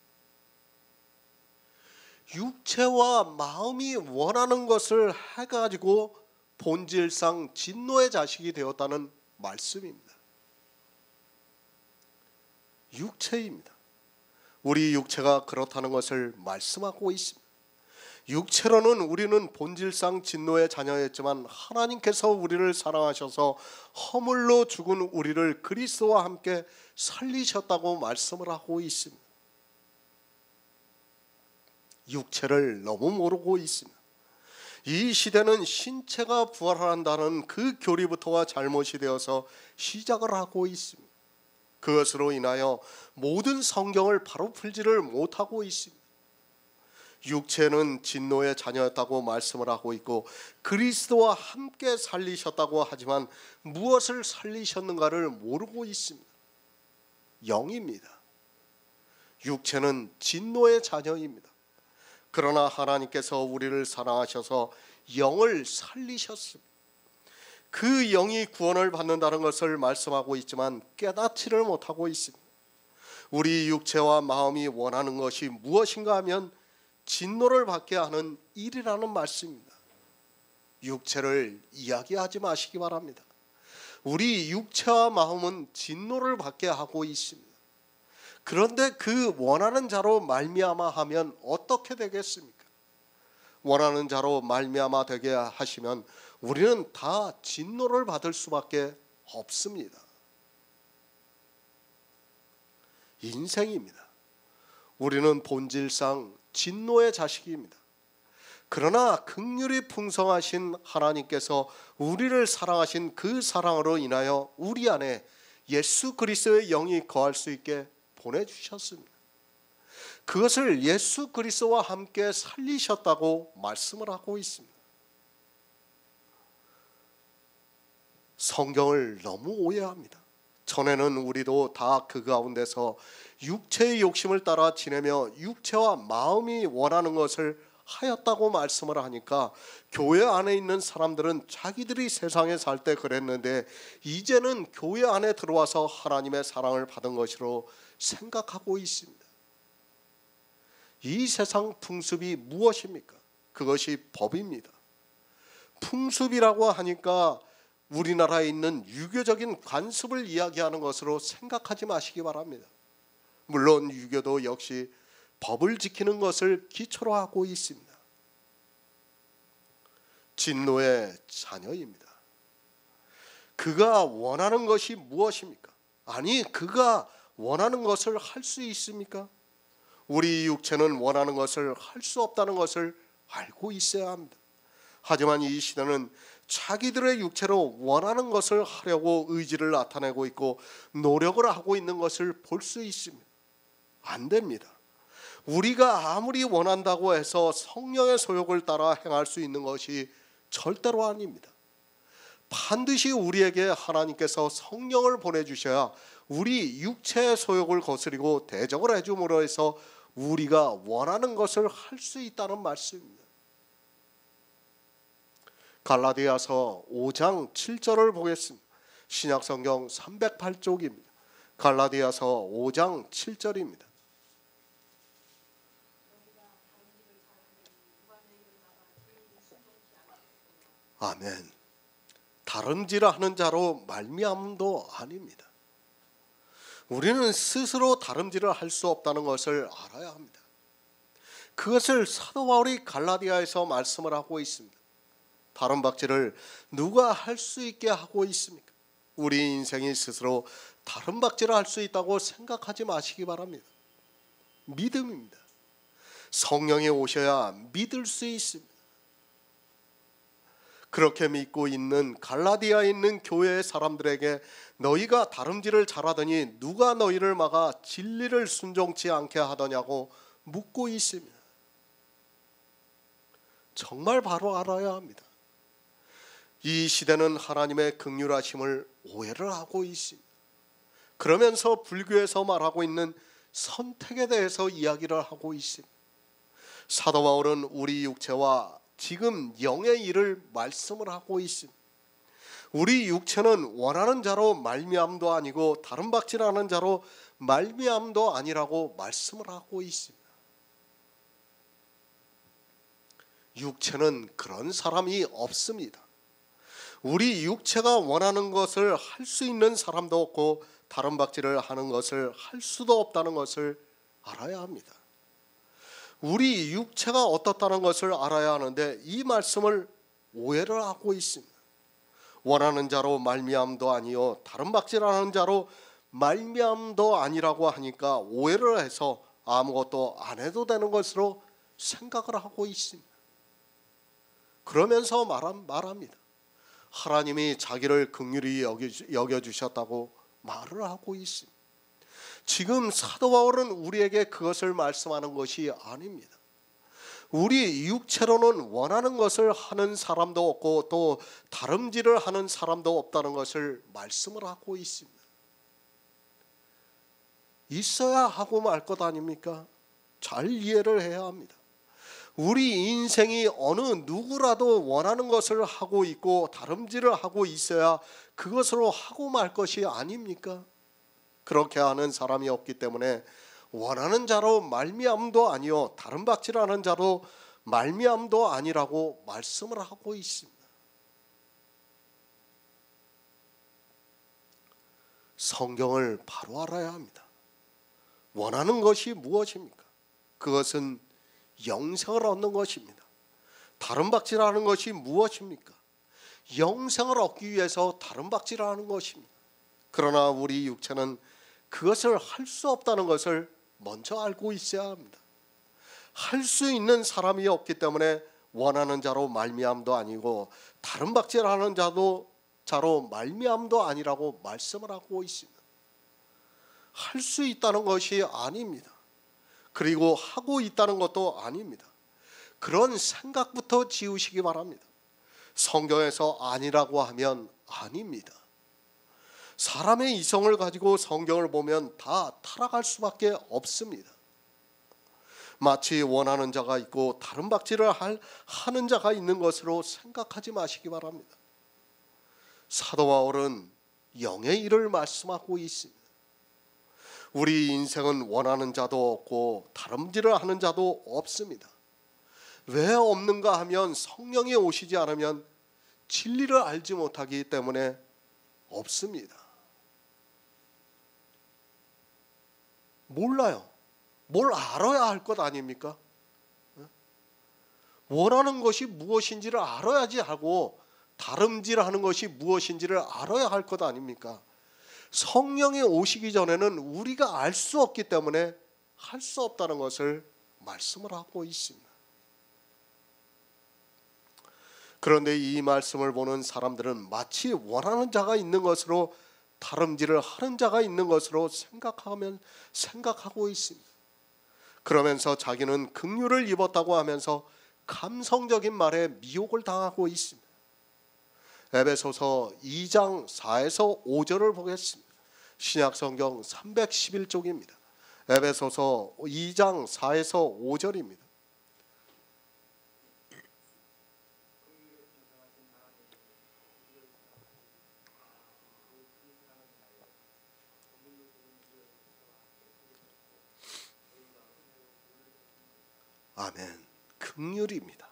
육체와 마음이 원하는 것을 해가지고 본질상 진노의 자식이 되었다는 말씀입니다. 육체입니다. 우리 육체가 그렇다는 것을 말씀하고 있습니다. 육체로는 우리는 본질상 진노의 자녀였지만 하나님께서 우리를 사랑하셔서 허물로 죽은 우리를 그리스도와 함께 살리셨다고 말씀을 하고 있습니다. 육체를 너무 모르고 있습니다. 이 시대는 신체가 부활한다는 그 교리부터가 잘못이 되어서 시작을 하고 있습니다. 그것으로 인하여 모든 성경을 바로 풀지를 못하고 있습니다. 육체는 진노의 자녀였다고 말씀을 하고 있고 그리스도와 함께 살리셨다고 하지만 무엇을 살리셨는가를 모르고 있습니다. 영입니다. 육체는 진노의 자녀입니다. 그러나 하나님께서 우리를 사랑하셔서 영을 살리셨습니다. 그 영이 구원을 받는다는 것을 말씀하고 있지만 깨닫지를 못하고 있습니다. 우리 육체와 마음이 원하는 것이 무엇인가 하면 진노를 받게 하는 일이라는 말씀입니다. 육체를 이야기하지 마시기 바랍니다. 우리 육체와 마음은 진노를 받게 하고 있습니다. 그런데 그 원하는 자로 말미암아 하면 어떻게 되겠습니까? 원하는 자로 말미암아 되게 하시면 우리는 다 진노를 받을 수밖에 없습니다. 인생입니다. 우리는 본질상 진노의 자식입니다. 그러나 긍휼이 풍성하신 하나님께서 우리를 사랑하신 그 사랑으로 인하여 우리 안에 예수 그리스도의 영이 거할 수 있게 보내주셨습니다. 그것을 예수 그리스도와 함께 살리셨다고 말씀을 하고 있습니다. 성경을 너무 오해합니다. 전에는 우리도 다 그 가운데서 육체의 욕심을 따라 지내며 육체와 마음이 원하는 것을 하였다고 말씀을 하니까 교회 안에 있는 사람들은 자기들이 세상에 살 때 그랬는데 이제는 교회 안에 들어와서 하나님의 사랑을 받은 것으로 생각하고 있습니다. 이 세상 풍습이 무엇입니까? 그것이 법입니다. 풍습이라고 하니까 우리나라에 있는 유교적인 관습을 이야기하는 것으로 생각하지 마시기 바랍니다. 물론 유교도 역시 법을 지키는 것을 기초로 하고 있습니다. 진노의 자녀입니다. 그가 원하는 것이 무엇입니까? 아니, 그가 원하는 것을 할 수 있습니까? 우리 육체는 원하는 것을 할 수 없다는 것을 알고 있어야 합니다. 하지만 이 시대는 자기들의 육체로 원하는 것을 하려고 의지를 나타내고 있고 노력을 하고 있는 것을 볼 수 있습니다. 안 됩니다. 우리가 아무리 원한다고 해서 성령의 소욕을 따라 행할 수 있는 것이 절대로 아닙니다. 반드시 우리에게 하나님께서 성령을 보내주셔야 우리 육체의 소욕을 거스리고 대적을 해줌으로 해서 우리가 원하는 것을 할 수 있다는 말씀입니다. 갈라디아서 5장 7절을 보겠습니다. 신약성경 308쪽입니다. 갈라디아서 5장 7절입니다. 아멘. 다름질을 하는 자로 말미암도 아닙니다. 우리는 스스로 다름질을 할 수 없다는 것을 알아야 합니다. 그것을 사도 바울이 갈라디아에서 말씀을 하고 있습니다. 다름박질을 누가 할 수 있게 하고 있습니까? 우리 인생이 스스로 다름박질을 할 수 있다고 생각하지 마시기 바랍니다. 믿음입니다. 성령이 오셔야 믿을 수 있습니다. 그렇게 믿고 있는 갈라디아에 있는 교회의 사람들에게 너희가 다름질을 잘하더니 누가 너희를 막아 진리를 순종치 않게 하더냐고 묻고 있습니다. 정말 바로 알아야 합니다. 이 시대는 하나님의 긍휼하심을 오해를 하고 있습니다. 그러면서 불교에서 말하고 있는 선택에 대해서 이야기를 하고 있습니다. 사도 바울은 우리 육체와 지금 영의 일을 말씀을 하고 있습니다. 우리 육체는 원하는 자로 말미암도 아니고 다른 박질하는 자로 말미암도 아니라고 말씀을 하고 있습니다. 육체는 그런 사람이 없습니다. 우리 육체가 원하는 것을 할 수 있는 사람도 없고 다른 박질을 하는 것을 할 수도 없다는 것을 알아야 합니다. 우리 육체가 어떻다는 것을 알아야 하는데 이 말씀을 오해를 하고 있습니다. 원하는 자로 말미암도 아니요 다른 박질하는 자로 말미암도 아니라고 하니까 오해를 해서 아무것도 안 해도 되는 것으로 생각을 하고 있습니다. 그러면서 말합니다. 하나님이 자기를 긍휼히 여겨주셨다고 말을 하고 있습니다. 지금 사도 바울은 우리에게 그것을 말씀하는 것이 아닙니다. 우리 육체로는 원하는 것을 하는 사람도 없고 또 다름질을 하는 사람도 없다는 것을 말씀을 하고 있습니다. 있어야 하고 말 것 아닙니까? 잘 이해를 해야 합니다. 우리 인생이 어느 누구라도 원하는 것을 하고 있고 다름질을 하고 있어야 그것으로 하고 말 것이 아닙니까? 그렇게 하는 사람이 없기 때문에 원하는 자로 말미암도 아니요 다른 박질하는 자로 말미암도 아니라고 말씀을 하고 있습니다. 성경을 바로 알아야 합니다. 원하는 것이 무엇입니까? 그것은 영생을 얻는 것입니다. 다른 박질하는 것이 무엇입니까? 영생을 얻기 위해서 다른 박질하는 것입니다. 그러나 우리 육체는 그것을 할 수 없다는 것을 먼저 알고 있어야 합니다. 할 수 있는 사람이 없기 때문에 원하는 자로 말미암도 아니고 다른 박질하는 자로 말미암도 아니라고 말씀을 하고 있습니다. 할 수 있다는 것이 아닙니다. 그리고 하고 있다는 것도 아닙니다. 그런 생각부터 지우시기 바랍니다. 성경에서 아니라고 하면 아닙니다. 사람의 이성을 가지고 성경을 보면 다 타락할 수밖에 없습니다. 마치 원하는 자가 있고 다른 박질을 하는 자가 있는 것으로 생각하지 마시기 바랍니다. 사도 바울은 영의 일을 말씀하고 있습니다. 우리 인생은 원하는 자도 없고 다름질을 하는 자도 없습니다. 왜 없는가 하면 성령이 오시지 않으면 진리를 알지 못하기 때문에 없습니다. 몰라요. 뭘 알아야 할 것 아닙니까? 원하는 것이 무엇인지를 알아야지 하고 다름질하는 것이 무엇인지를 알아야 할 것 아닙니까? 성령이 오시기 전에는 우리가 알 수 없기 때문에 할 수 없다는 것을 말씀을 하고 있습니다. 그런데 이 말씀을 보는 사람들은 마치 원하는 자가 있는 것으로 다름질을 하는 자가 있는 것으로 생각하고 있습니다. 그러면서 자기는 긍휼을 입었다고 하면서 감성적인 말에 미혹을 당하고 있습니다. 에베소서 2장 4에서 5절을 보겠습니다. 신약성경 311쪽입니다. 에베소서 2장 4에서 5절입니다. 아멘. 긍휼입니다.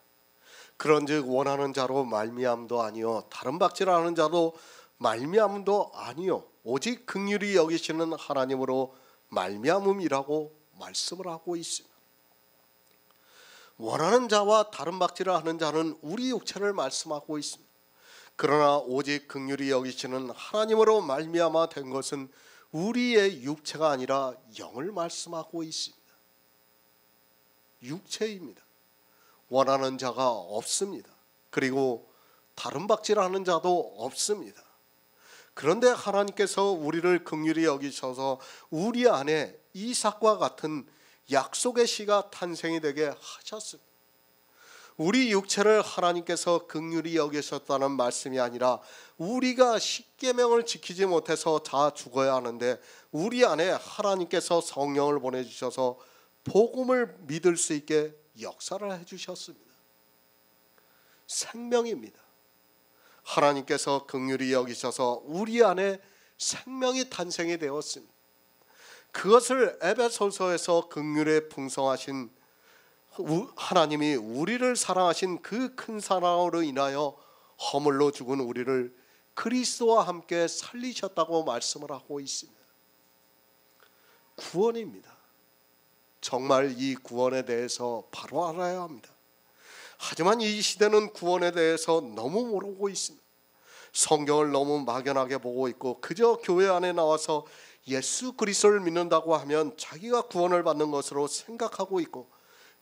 그런즉 원하는 자로 말미암도 아니요 다른 박질하는 자도 말미암도 아니요 오직 긍휼히 여기시는 하나님으로 말미암음이라고 말씀을 하고 있습니다. 원하는 자와 다른 박질을 하는 자는 우리 육체를 말씀하고 있습니다. 그러나 오직 긍휼히 여기시는 하나님으로 말미암아 된 것은 우리의 육체가 아니라 영을 말씀하고 있습니다. 육체입니다. 원하는 자가 없습니다. 그리고 다른 박질하는 자도 없습니다. 그런데 하나님께서 우리를 긍휼히 여기셔서 우리 안에 이삭과 같은 약속의 씨가 탄생이 되게 하셨습니다. 우리 육체를 하나님께서 긍휼히 여기셨다는 말씀이 아니라 우리가 십계명을 지키지 못해서 다 죽어야 하는데 우리 안에 하나님께서 성령을 보내주셔서 복음을 믿을 수 있게 역사를 해주셨습니다. 생명입니다. 하나님께서 긍휼히 여기셔서 우리 안에 생명이 탄생이 되었습니다. 그것을 에베소서에서 긍휼에 풍성하신 하나님이 우리를 사랑하신 그 큰 사랑으로 인하여 허물로 죽은 우리를 그리스도와 함께 살리셨다고 말씀을 하고 있습니다. 구원입니다. 정말 이 구원에 대해서 바로 알아야 합니다. 하지만 이 시대는 구원에 대해서 너무 모르고 있습니다. 성경을 너무 막연하게 보고 있고 그저 교회 안에 나와서 예수 그리스도를 믿는다고 하면 자기가 구원을 받는 것으로 생각하고 있고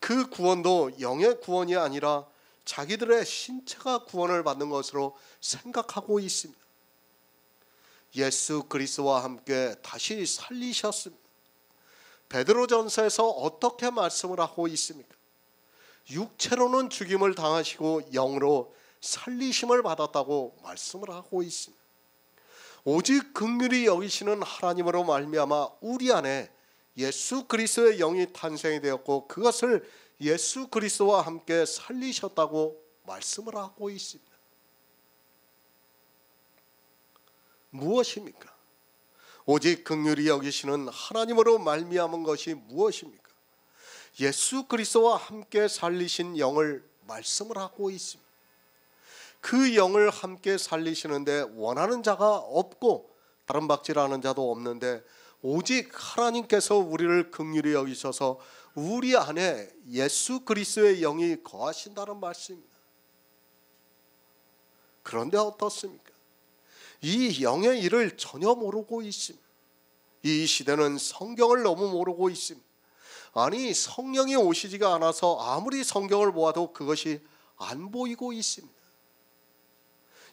그 구원도 영의 구원이 아니라 자기들의 신체가 구원을 받는 것으로 생각하고 있습니다. 예수 그리스도와 함께 다시 살리셨습니다. 베드로전서에서 어떻게 말씀을 하고 있습니까? 육체로는 죽임을 당하시고 영으로 살리심을 받았다고 말씀을 하고 있습니다. 오직 긍휼히 여기시는 하나님으로 말미암아 우리 안에 예수 그리스도의 영이 탄생이 되었고 그것을 예수 그리스도와 함께 살리셨다고 말씀을 하고 있습니다. 무엇입니까? 오직 긍휼히 여기시는 하나님으로 말미암은 것이 무엇입니까? 예수 그리스도와 함께 살리신 영을 말씀을 하고 있습니다. 그 영을 함께 살리시는데 원하는 자가 없고 다른 박질하는 자도 없는데 오직 하나님께서 우리를 긍휼히 여기셔서 우리 안에 예수 그리스도의 영이 거하신다는 말씀입니다. 그런데 어떻습니까? 이 영의 일을 전혀 모르고 있습니다. 이 시대는 성경을 너무 모르고 있습니다. 아니 성령이 오시지가 않아서 아무리 성경을 보아도 그것이 안 보이고 있습니다.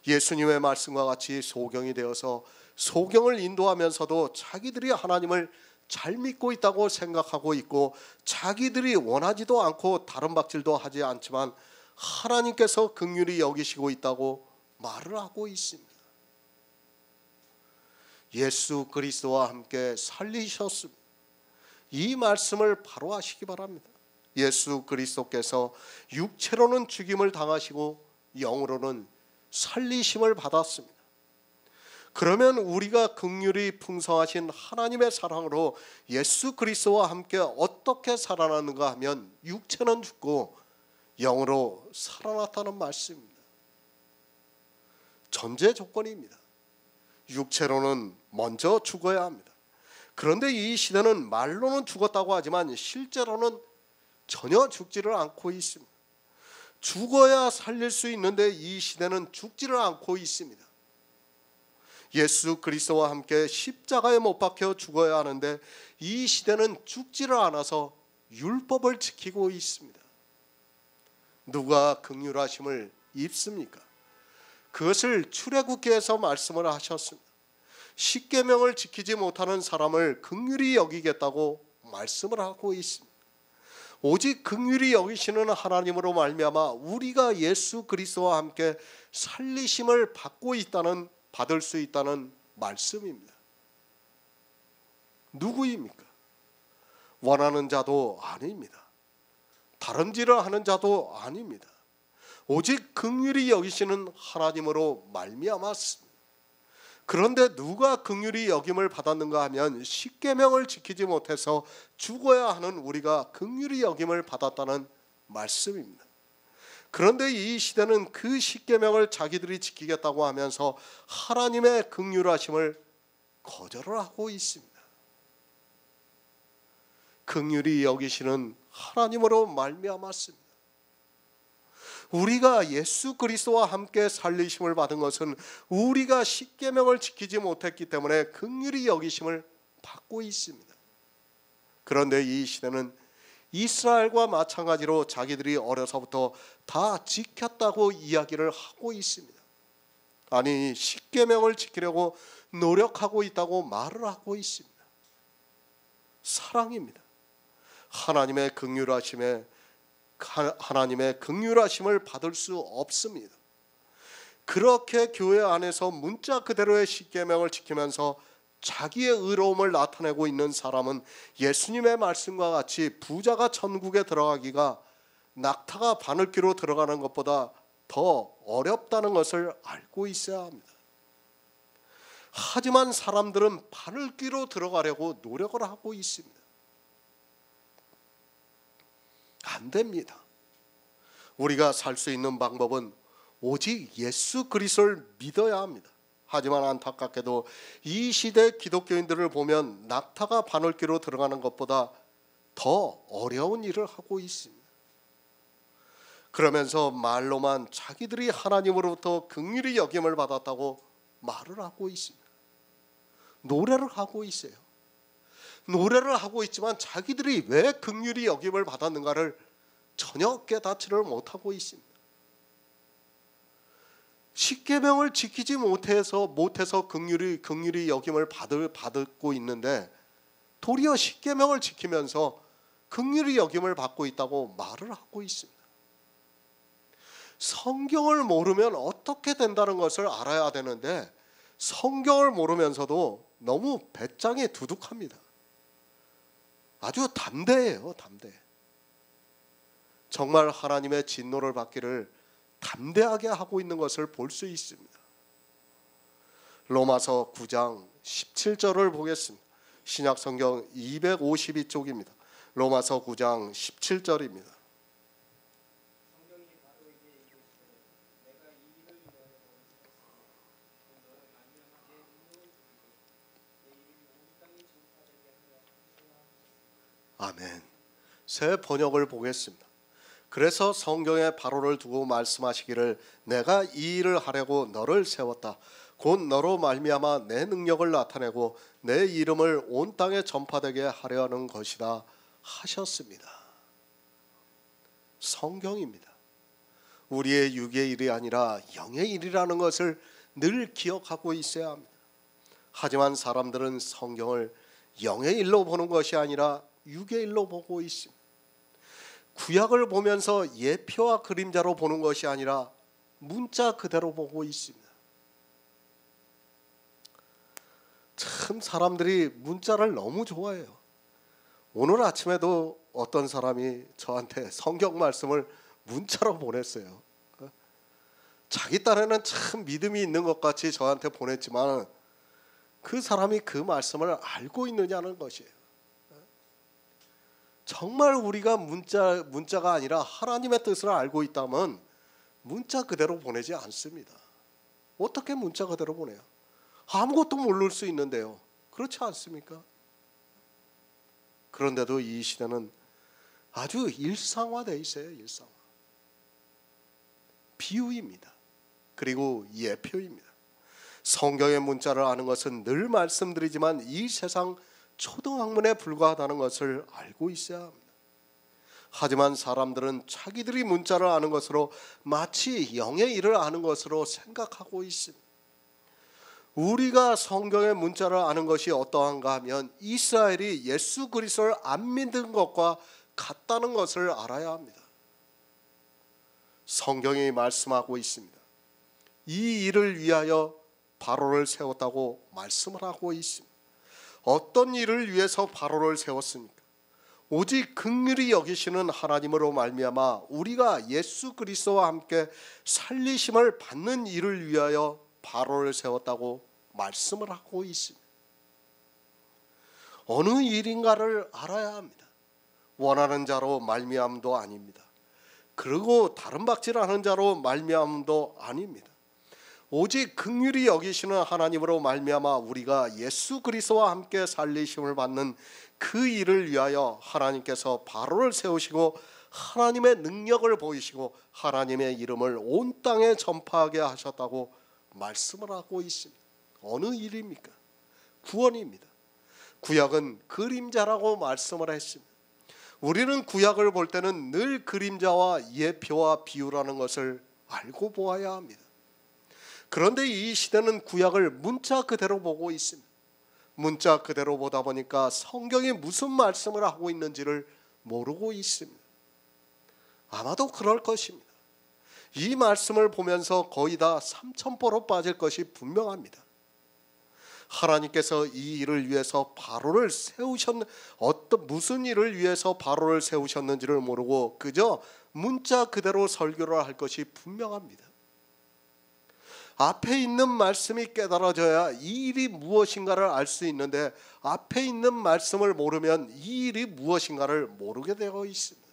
예수님의 말씀과 같이 소경이 되어서 소경을 인도하면서도 자기들이 하나님을 잘 믿고 있다고 생각하고 있고 자기들이 원하지도 않고 다른 박질도 하지 않지만 하나님께서 긍휼히 여기시고 있다고 말을 하고 있습니다. 예수 그리스도와 함께 살리셨습니다. 이 말씀을 바로 하시기 바랍니다. 예수 그리스도께서 육체로는 죽임을 당하시고 영으로는 살리심을 받았습니다. 그러면 우리가 긍휼이 풍성하신 하나님의 사랑으로 예수 그리스도와 함께 어떻게 살아나는가 하면 육체는 죽고 영으로 살아났다는 말씀입니다. 전제 조건입니다. 육체로는 먼저 죽어야 합니다. 그런데 이 시대는 말로는 죽었다고 하지만 실제로는 전혀 죽지를 않고 있습니다. 죽어야 살릴 수 있는데 이 시대는 죽지를 않고 있습니다. 예수 그리스도와 함께 십자가에 못 박혀 죽어야 하는데 이 시대는 죽지를 않아서 율법을 지키고 있습니다. 누가 긍휼하심을 입습니까? 그것을 출애굽기에서 말씀을 하셨습니다. 십계명을 지키지 못하는 사람을 긍휼히 여기겠다고 말씀을 하고 있습니다. 오직 긍휼히 여기시는 하나님으로 말미암아 우리가 예수 그리스도와 함께 살리심을 받을 수 있다는 말씀입니다. 누구입니까? 원하는 자도 아닙니다. 다름질을 하는 자도 아닙니다. 오직 긍휼히 여기시는 하나님으로 말미암았습니다. 그런데 누가 긍휼히 여김을 받았는가 하면 십계명을 지키지 못해서 죽어야 하는 우리가 긍휼히 여김을 받았다는 말씀입니다. 그런데 이 시대는 그 십계명을 자기들이 지키겠다고 하면서 하나님의 긍휼하심을 거절을 하고 있습니다. 긍휼히 여기시는 하나님으로 말미암았습니다. 우리가 예수 그리스도와 함께 살리심을 받은 것은 우리가 십계명을 지키지 못했기 때문에 긍휼히 여기심을 받고 있습니다. 그런데 이 시대는 이스라엘과 마찬가지로 자기들이 어려서부터 다 지켰다고 이야기를 하고 있습니다. 아니, 십계명을 지키려고 노력하고 있다고 말을 하고 있습니다. 사랑입니다. 하나님의 긍휼하심을 받을 수 없습니다. 그렇게 교회 안에서 문자 그대로의 십계명을 지키면서 자기의 의로움을 나타내고 있는 사람은 예수님의 말씀과 같이 부자가 천국에 들어가기가 낙타가 바늘귀로 들어가는 것보다 더 어렵다는 것을 알고 있어야 합니다. 하지만 사람들은 바늘귀로 들어가려고 노력을 하고 있습니다. 안 됩니다. 우리가 살 수 있는 방법은 오직 예수 그리스도를 믿어야 합니다. 하지만 안타깝게도 이 시대 기독교인들을 보면 낙타가 바늘귀로 들어가는 것보다 더 어려운 일을 하고 있습니다. 그러면서 말로만 자기들이 하나님으로부터 긍휼히 여김을 받았다고 말을 하고 있습니다. 노래를 하고 있어요. 노래를 하고 있지만 자기들이 왜 긍휼히 여김을 받았는가를 전혀 깨닫지를 못하고 있습니다. 십계명을 지키지 못해서 긍휼히 여김을 받고 있는데 도리어 십계명을 지키면서 긍휼히 여김을 받고 있다고 말을 하고 있습니다. 성경을 모르면 어떻게 된다는 것을 알아야 되는데 성경을 모르면서도 너무 배짱이 두둑합니다. 아주 담대해요. 담대. 정말 하나님의 진노를 받기를 담대하게 하고 있는 것을 볼 수 있습니다. 로마서 9장 17절을 보겠습니다. 신약성경 252쪽입니다. 로마서 9장 17절입니다. 아멘. 새 번역을 보겠습니다. 그래서 성경에 바로를 두고 말씀하시기를 내가 이 일을 하려고 너를 세웠다. 곧 너로 말미암아 내 능력을 나타내고 내 이름을 온 땅에 전파되게 하려 하는 것이다 하셨습니다. 성경입니다. 우리의 육의 일이 아니라 영의 일이라는 것을 늘 기억하고 있어야 합니다. 하지만 사람들은 성경을 영의 일로 보는 것이 아니라 육의 일로 보고 있습니다. 구약을 보면서 예표와 그림자로 보는 것이 아니라 문자 그대로 보고 있습니다. 참 사람들이 문자를 너무 좋아해요. 오늘 아침에도 어떤 사람이 저한테 성경 말씀을 문자로 보냈어요. 자기 딴에는 참 믿음이 있는 것 같이 저한테 보냈지만 그 사람이 그 말씀을 알고 있느냐는 것이에요. 정말 우리가 문자가 아니라 하나님의 뜻을 알고 있다면 문자 그대로 보내지 않습니다. 어떻게 문자 그대로 보내요? 아무것도 모를 수 있는데요. 그렇지 않습니까? 그런데도 이 시대는 아주 일상화되어 있어요. 일상화. 비유입니다. 그리고 예표입니다. 성경의 문자를 아는 것은 늘 말씀드리지만 이 세상 초등학문에 불과하다는 것을 알고 있어야 합니다. 하지만 사람들은 자기들이 문자를 아는 것으로 마치 영의 일을 아는 것으로 생각하고 있습니다. 우리가 성경의 문자를 아는 것이 어떠한가 하면 이스라엘이 예수 그리스도를 안 믿는 것과 같다는 것을 알아야 합니다. 성경이 말씀하고 있습니다. 이 일을 위하여 바로를 세웠다고 말씀을 하고 있습니다. 어떤 일을 위해서 바로를 세웠습니까? 오직 긍휼히 여기시는 하나님으로 말미암아 우리가 예수 그리스도와 함께 살리심을 받는 일을 위하여 바로를 세웠다고 말씀을 하고 있습니다. 어느 일인가를 알아야 합니다. 원하는 자로 말미암도 아닙니다. 그리고 다른 박질하는 자로 말미암도 아닙니다. 오직 긍휼히 여기시는 하나님으로 말미암아 우리가 예수 그리스도와 함께 살리심을 받는 그 일을 위하여 하나님께서 바로를 세우시고 하나님의 능력을 보이시고 하나님의 이름을 온 땅에 전파하게 하셨다고 말씀을 하고 있습니다. 어느 일입니까? 구원입니다. 구약은 그림자라고 말씀을 했습니다. 우리는 구약을 볼 때는 늘 그림자와 예표와 비유라는 것을 알고 보아야 합니다. 그런데 이 시대는 구약을 문자 그대로 보고 있습니다. 문자 그대로 보다 보니까 성경이 무슨 말씀을 하고 있는지를 모르고 있습니다. 아마도 그럴 것입니다. 이 말씀을 보면서 거의 다 삼천포로 빠질 것이 분명합니다. 하나님께서 이 일을 위해서 바로를 무슨 일을 위해서 바로를 세우셨는지를 모르고 그저 문자 그대로 설교를 할 것이 분명합니다. 앞에 있는 말씀이 깨달아져야 이 일이 무엇인가를 알 수 있는데 앞에 있는 말씀을 모르면 이 일이 무엇인가를 모르게 되어 있습니다.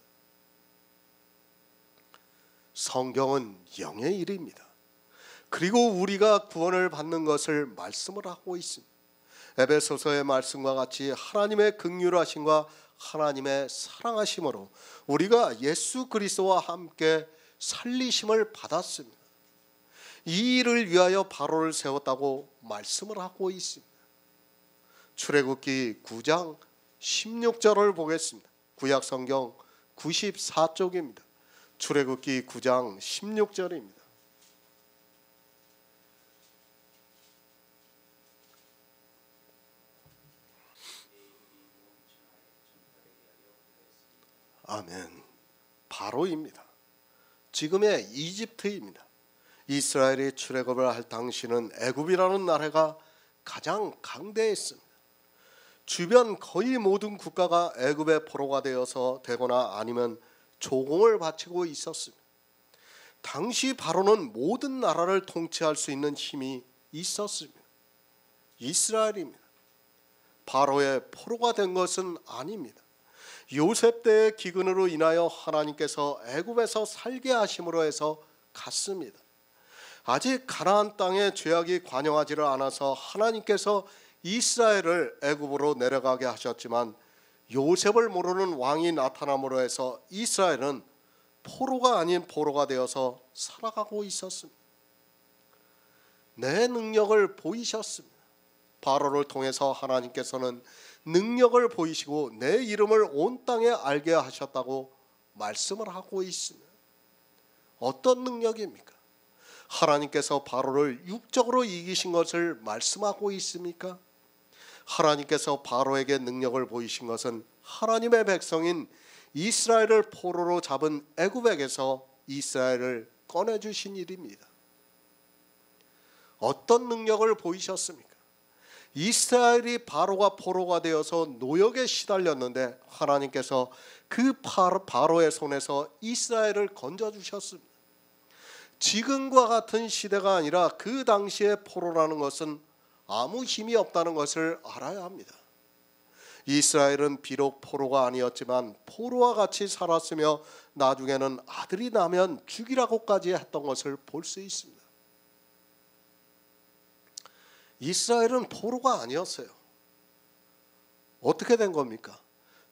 성경은 영의 일입니다. 그리고 우리가 구원을 받는 것을 말씀을 하고 있습니다. 에베소서의 말씀과 같이 하나님의 긍휼하심과 하나님의 사랑하심으로 우리가 예수 그리스도와 함께 살리심을 받았습니다. 이 일을 위하여 바로를 세웠다고 말씀을 하고 있습니다. 출애굽기 9장 16절을 보겠습니다. 구약 성경 94쪽입니다. 출애굽기 9장 16절입니다. 아멘. 바로입니다. 지금의 이집트입니다. 이스라엘이 출애굽을 할 당시는 애굽이라는 나라가 가장 강대했습니다. 주변 거의 모든 국가가 애굽의 포로가 되거나 아니면 조공을 바치고 있었습니다. 당시 바로는 모든 나라를 통치할 수 있는 힘이 있었습니다. 이스라엘입니다. 바로의 포로가 된 것은 아닙니다. 요셉 때의 기근으로 인하여 하나님께서 애굽에서 살게 하심으로 해서 갔습니다. 아직 가나안 땅에 죄악이 관영하지를 않아서 하나님께서 이스라엘을 애굽으로 내려가게 하셨지만 요셉을 모르는 왕이 나타남으로 해서 이스라엘은 포로가 아닌 포로가 되어서 살아가고 있었습니다. 내 능력을 보이셨습니다. 바로를 통해서 하나님께서는 능력을 보이시고 내 이름을 온 땅에 알게 하셨다고 말씀을 하고 있습니다. 어떤 능력입니까? 하나님께서 바로를 육적으로 이기신 것을 말씀하고 있습니까? 하나님께서 바로에게 능력을 보이신 것은 하나님의 백성인 이스라엘을 포로로 잡은 애굽에게서 이스라엘을 꺼내주신 일입니다. 어떤 능력을 보이셨습니까? 이스라엘이 바로가 포로가 되어서 노역에 시달렸는데 하나님께서 그 바로의 손에서 이스라엘을 건져주셨습니다. 지금과 같은 시대가 아니라 그 당시의 포로라는 것은 아무 힘이 없다는 것을 알아야 합니다. 이스라엘은 비록 포로가 아니었지만 포로와 같이 살았으며 나중에는 아들이 나면 죽이라고까지 했던 것을 볼 수 있습니다. 이스라엘은 포로가 아니었어요. 어떻게 된 겁니까?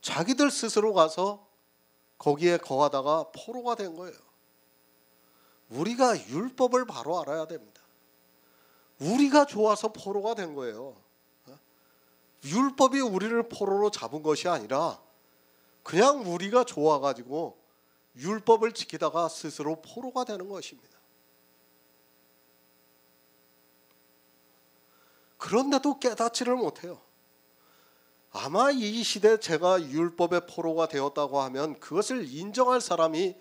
자기들 스스로 가서 거기에 거하다가 포로가 된 거예요. 우리가 율법을 바로 알아야 됩니다. 우리가 좋아서 포로가 된 거예요. 율법이 우리를 포로로 잡은 것이 아니라 그냥 우리가 좋아가지고 율법을 지키다가 스스로 포로가 되는 것입니다. 그런데도 깨닫지를 못해요. 아마 이 시대 제가 율법의 포로가 되었다고 하면 그것을 인정할 사람이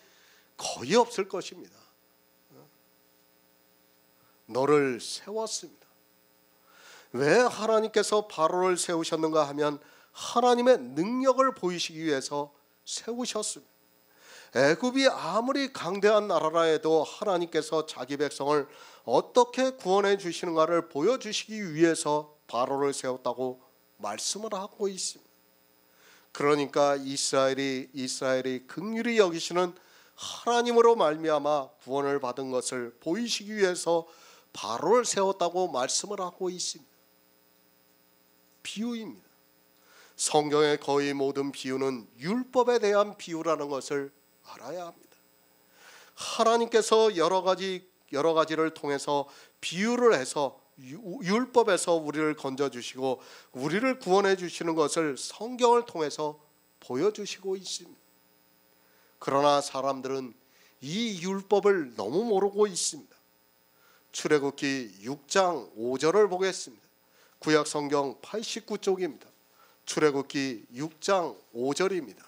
거의 없을 것입니다. 너를 세웠습니다. 왜 하나님께서 바로를 세우셨는가 하면 하나님의 능력을 보이시기 위해서 세우셨습니다. 애굽이 아무리 강대한 나라라 해도 하나님께서 자기 백성을 어떻게 구원해 주시는가를 보여주시기 위해서 바로를 세웠다고 말씀을 하고 있습니다. 그러니까 이스라엘이 긍휼히 여기시는 하나님으로 말미암아 구원을 받은 것을 보이시기 위해서 바로를 세웠다고 말씀을 하고 있습니다. 비유입니다. 성경의 거의 모든 비유는 율법에 대한 비유라는 것을 알아야 합니다. 하나님께서 여러 가지를 통해서 비유를 해서 율법에서 우리를 건져주시고 우리를 구원해 주시는 것을 성경을 통해서 보여주시고 있습니다. 그러나 사람들은 이 율법을 너무 모르고 있습니다. 출애굽기 6장 5절을 보겠습니다. 구약 성경 89쪽입니다. 출애굽기 6장 5절입니다.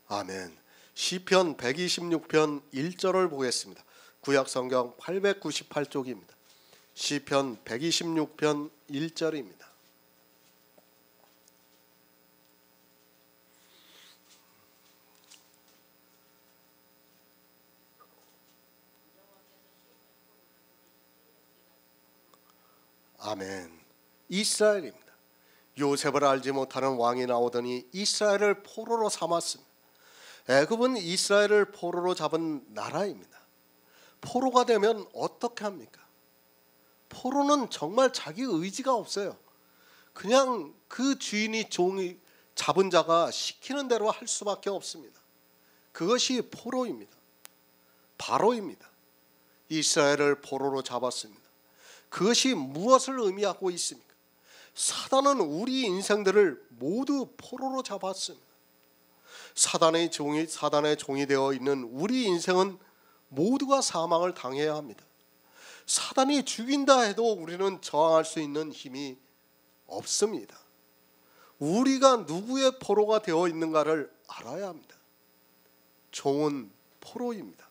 아멘. 시편 126편 1절을 보겠습니다. 구약 성경 898쪽입니다. 시편 126편 1절입니다. 아멘. 이스라엘입니다. 요셉을 알지 못하는 왕이 나오더니 이스라엘을 포로로 삼았습니다. 애굽은 이스라엘을 포로로 잡은 나라입니다. 포로가 되면 어떻게 합니까? 포로는 정말 자기 의지가 없어요. 그냥 그 주인이 종이 잡은 자가 시키는 대로 할 수밖에 없습니다. 그것이 포로입니다. 바로입니다. 이스라엘을 포로로 잡았습니다. 그것이 무엇을 의미하고 있습니까? 사단은 우리 인생들을 모두 포로로 잡았습니다. 사단의 종이 되어 있는 우리 인생은 모두가 사망을 당해야 합니다. 사단이 죽인다 해도 우리는 저항할 수 있는 힘이 없습니다. 우리가 누구의 포로가 되어 있는가를 알아야 합니다. 종은 포로입니다.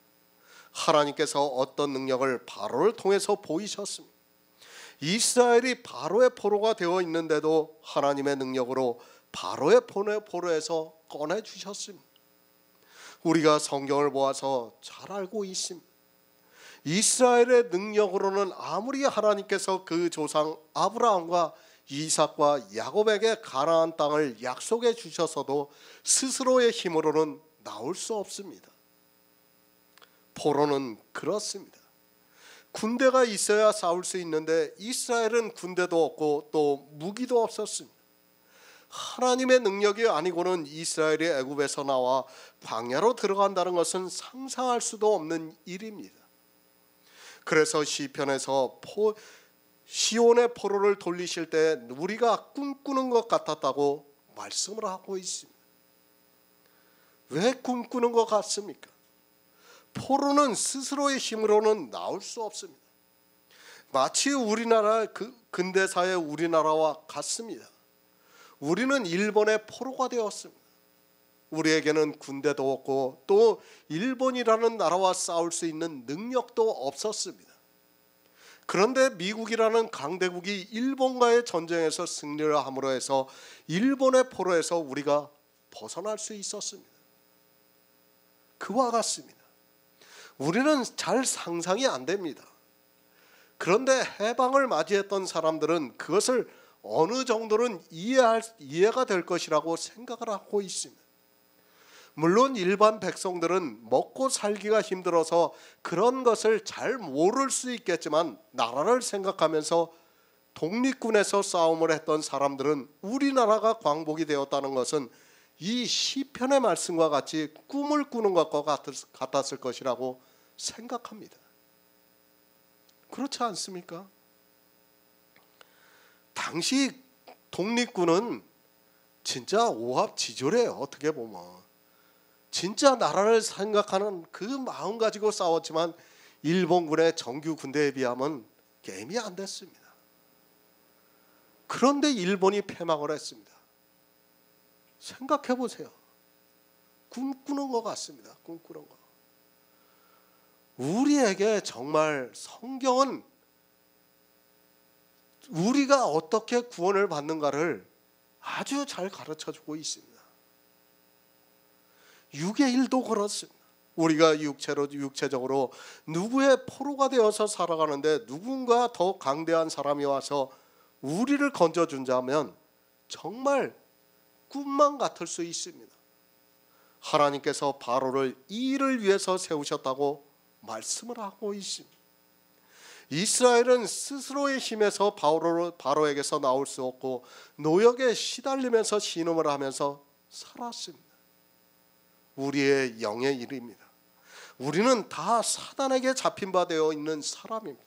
하나님께서 어떤 능력을 바로를 통해서 보이셨습니다. 이스라엘이 바로의 포로가 되어 있는데도 하나님의 능력으로 바로의 포로에서 꺼내주셨습니다. 우리가 성경을 보아서 잘 알고 있습니다. 이스라엘의 능력으로는 아무리 하나님께서 그 조상 아브라함과 이삭과 야곱에게 가나안 땅을 약속해 주셔서도 스스로의 힘으로는 나올 수 없습니다. 포로는 그렇습니다. 군대가 있어야 싸울 수 있는데 이스라엘은 군대도 없고 또 무기도 없었습니다. 하나님의 능력이 아니고는 이스라엘이 애굽에서 나와 광야로 들어간다는 것은 상상할 수도 없는 일입니다. 그래서 시편에서 시온의 포로를 돌리실 때 우리가 꿈꾸는 것 같았다고 말씀을 하고 있습니다. 왜 꿈꾸는 것 같습니까? 포로는 스스로의 힘으로는 나올 수 없습니다. 마치 우리나라 근대사의 우리나라와 같습니다. 우리는 일본의 포로가 되었습니다. 우리에게는 군대도 없고 또 일본이라는 나라와 싸울 수 있는 능력도 없었습니다. 그런데 미국이라는 강대국이 일본과의 전쟁에서 승리를 함으로 해서 일본의 포로에서 우리가 벗어날 수 있었습니다. 그와 같습니다. 우리는 잘 상상이 안 됩니다. 그런데 해방을 맞이했던 사람들은 그것을 어느 정도는 이해가 될 것이라고 생각을 하고 있습니다. 물론 일반 백성들은 먹고 살기가 힘들어서 그런 것을 잘 모를 수 있겠지만 나라를 생각하면서 독립군에서 싸움을 했던 사람들은 우리나라가 광복이 되었다는 것은 이 시편의 말씀과 같이 꿈을 꾸는 것과 같았을 것이라고 생각합니다. 그렇지 않습니까? 당시 독립군은 진짜 오합지졸해요. 어떻게 보면 진짜 나라를 생각하는 그 마음 가지고 싸웠지만 일본군의 정규 군대에 비하면 게임이 안 됐습니다. 그런데 일본이 패망을 했습니다. 생각해 보세요. 꿈꾸는 것 같습니다. 꿈꾸는 거. 우리에게 정말 성경은 우리가 어떻게 구원을 받는가를 아주 잘 가르쳐주고 있습니다. 육의 일도 그렇습니다. 우리가 육체적으로 누구의 포로가 되어서 살아가는데 누군가 더 강대한 사람이 와서 우리를 건져준다면 정말 꿈만 같을 수 있습니다. 하나님께서 바로를 이 일을 위해서 세우셨다고 말씀을 하고 있습니다. 이스라엘은 스스로의 힘에서 바로에게서 나올 수 없고 노역에 시달리면서 신음을 하면서 살았습니다. 우리의 영의 일입니다. 우리는 다 사단에게 잡힌 바 되어 있는 사람입니다.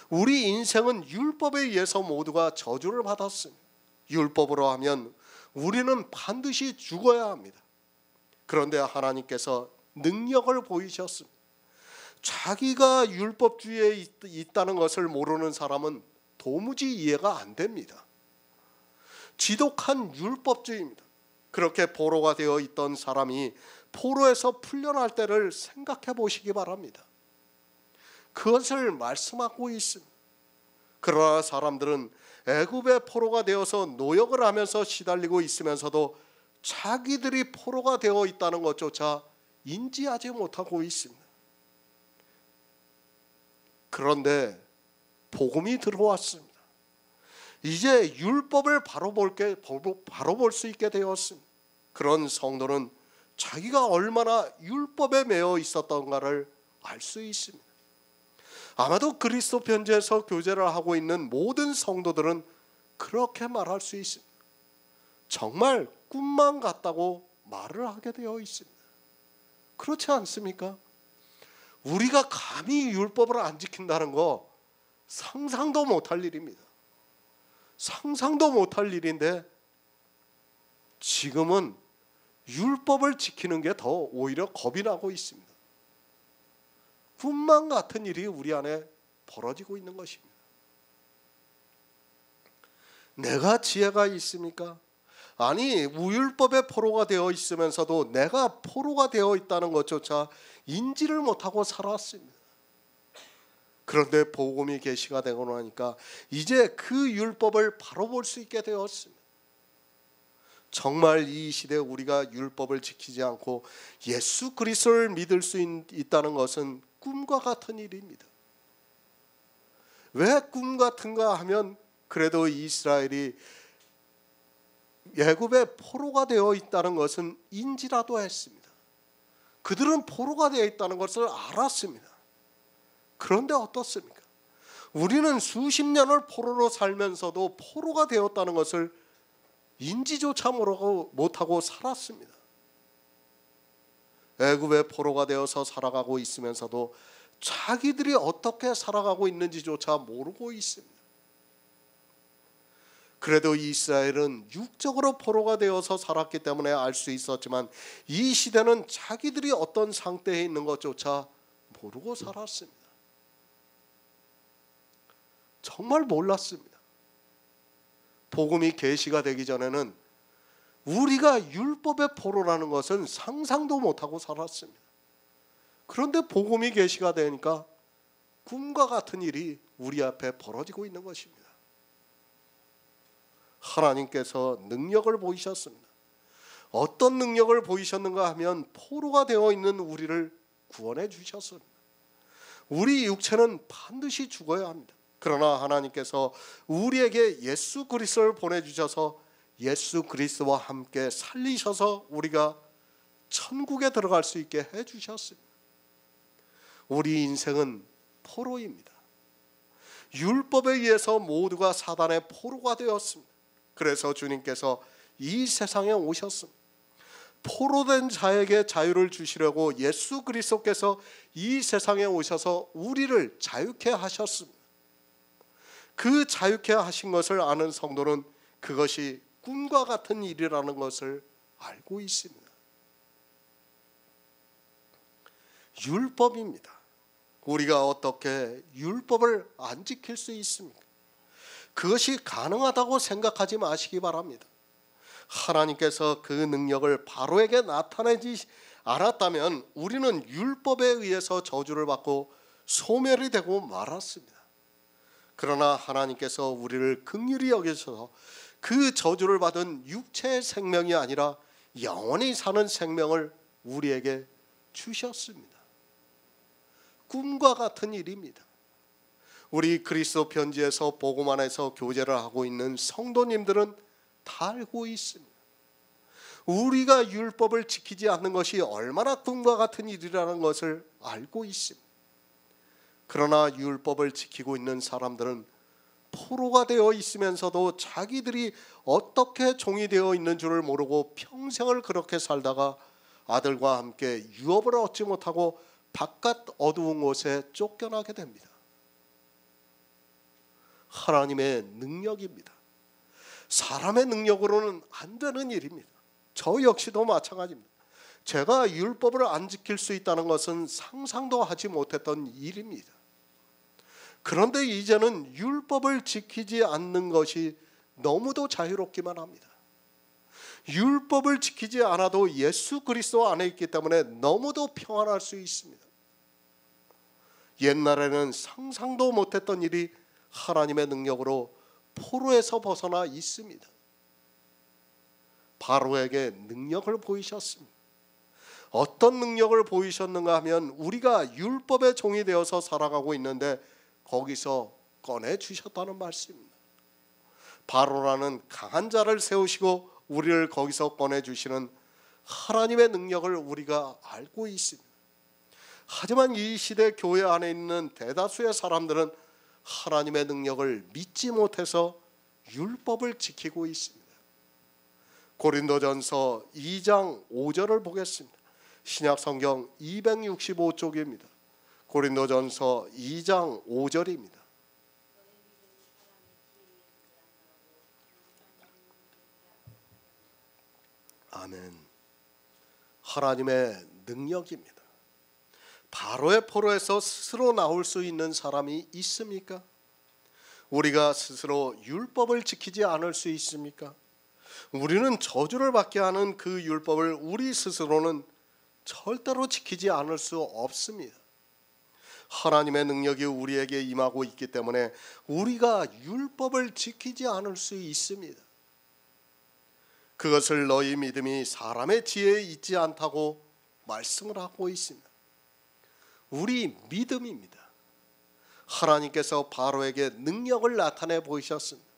우리 인생은 율법에 의해서 모두가 저주를 받았습니다. 율법으로 하면 우리는 반드시 죽어야 합니다. 그런데 하나님께서 능력을 보이셨습니다. 자기가 율법주의에 있다는 것을 모르는 사람은 도무지 이해가 안 됩니다. 지독한 율법주의입니다. 그렇게 포로가 되어 있던 사람이 포로에서 풀려날 때를 생각해 보시기 바랍니다. 그것을 말씀하고 있습니다. 그러나 사람들은 애굽의 포로가 되어서 노역을 하면서 시달리고 있으면서도 자기들이 포로가 되어 있다는 것조차 인지하지 못하고 있습니다. 그런데 복음이 들어왔습니다. 이제 율법을 바로 볼 수 있게 되었습니다. 그런 성도는 자기가 얼마나 율법에 매여 있었던가를 알 수 있습니다. 아마도 그리스도 편지에서 교제를 하고 있는 모든 성도들은 그렇게 말할 수 있습니다. 정말 꿈만 같다고 말을 하게 되어 있습니다. 그렇지 않습니까? 우리가 감히 율법을 안 지킨다는 거 상상도 못할 일입니다. 상상도 못할 일인데 지금은 율법을 지키는 게 더 오히려 겁이 나고 있습니다. 꿈만 같은 일이 우리 안에 벌어지고 있는 것입니다. 내가 지혜가 있습니까? 아니, 우율법의 포로가 되어 있으면서도 내가 포로가 되어 있다는 것조차 인지를 못하고 살았습니다. 그런데 복음이 계시가 되고 나니까 이제 그 율법을 바로 볼 수 있게 되었습니다. 정말 이 시대에 우리가 율법을 지키지 않고 예수 그리스도를 믿을 수 있다는 것은 꿈과 같은 일입니다. 왜 꿈 같은가 하면 그래도 이스라엘이 애굽의 포로가 되어 있다는 것은 인지라도 했습니다. 그들은 포로가 되어 있다는 것을 알았습니다. 그런데 어떻습니까? 우리는 수십 년을 포로로 살면서도 포로가 되었다는 것을 인지조차 못하고 살았습니다. 애굽의 포로가 되어서 살아가고 있으면서도 자기들이 어떻게 살아가고 있는지조차 모르고 있습니다. 그래도 이스라엘은 육적으로 포로가 되어서 살았기 때문에 알 수 있었지만 이 시대는 자기들이 어떤 상태에 있는 것조차 모르고 살았습니다. 정말 몰랐습니다. 복음이 계시가 되기 전에는 우리가 율법의 포로라는 것은 상상도 못하고 살았습니다. 그런데 복음이 계시가 되니까 꿈과 같은 일이 우리 앞에 벌어지고 있는 것입니다. 하나님께서 능력을 보이셨습니다. 어떤 능력을 보이셨는가 하면 포로가 되어 있는 우리를 구원해 주셨습니다. 우리 육체는 반드시 죽어야 합니다. 그러나 하나님께서 우리에게 예수 그리스도를 보내주셔서 예수 그리스도와 함께 살리셔서 우리가 천국에 들어갈 수 있게 해주셨습니다. 우리 인생은 포로입니다. 율법에 의해서 모두가 사단의 포로가 되었습니다. 그래서 주님께서 이 세상에 오셨습니다. 포로된 자에게 자유를 주시려고 예수 그리스도께서 이 세상에 오셔서 우리를 자유케 하셨습니다. 그 자유케 하신 것을 아는 성도는 그것이 꿈과 같은 일이라는 것을 알고 있습니다. 율법입니다. 우리가 어떻게 율법을 안 지킬 수 있습니까? 그것이 가능하다고 생각하지 마시기 바랍니다. 하나님께서 그 능력을 바로에게 나타내지 않았다면 우리는 율법에 의해서 저주를 받고 소멸이 되고 말았습니다. 그러나 하나님께서 우리를 긍휼히 여기셔서 그 저주를 받은 육체의 생명이 아니라 영원히 사는 생명을 우리에게 주셨습니다. 꿈과 같은 일입니다. 우리 그리스도 편지에서 복음 안에서 교제를 하고 있는 성도님들은 다 알고 있습니다. 우리가 율법을 지키지 않는 것이 얼마나 꿈과 같은 일이라는 것을 알고 있습니다. 그러나 율법을 지키고 있는 사람들은 포로가 되어 있으면서도 자기들이 어떻게 종이 되어 있는 줄을 모르고 평생을 그렇게 살다가 아들과 함께 유업을 얻지 못하고 바깥 어두운 곳에 쫓겨나게 됩니다. 하나님의 능력입니다. 사람의 능력으로는 안 되는 일입니다. 저 역시도 마찬가지입니다. 제가 율법을 안 지킬 수 있다는 것은 상상도 하지 못했던 일입니다. 그런데 이제는 율법을 지키지 않는 것이 너무도 자유롭기만 합니다. 율법을 지키지 않아도 예수 그리스도 안에 있기 때문에 너무도 평안할 수 있습니다. 옛날에는 상상도 못했던 일이 하나님의 능력으로 포로에서 벗어나 있습니다. 바로에게 능력을 보이셨습니다. 어떤 능력을 보이셨는가 하면 우리가 율법의 종이 되어서 살아가고 있는데 거기서 꺼내주셨다는 말씀입니다. 바로라는 강한 자를 세우시고 우리를 거기서 꺼내주시는 하나님의 능력을 우리가 알고 있습니다. 하지만 이 시대 교회 안에 있는 대다수의 사람들은 하나님의 능력을 믿지 못해서 율법을 지키고 있습니다. 고린도전서 2장 5절을 보겠습니다. 신약성경 265쪽입니다. 고린도전서 2장 5절입니다. 아멘. 하나님의 능력입니다. 바로의 포로에서 스스로 나올 수 있는 사람이 있습니까? 우리가 스스로 율법을 지키지 않을 수 있습니까? 우리는 저주를 받게 하는 그 율법을 우리 스스로는 절대로 지키지 않을 수 없습니다. 하나님의 능력이 우리에게 임하고 있기 때문에 우리가 율법을 지키지 않을 수 있습니다. 그것을 너희 믿음이 사람의 지혜에 있지 않다고 말씀을 하고 있습니다. 우리 믿음입니다. 하나님께서 바로에게 능력을 나타내 보이셨습니다.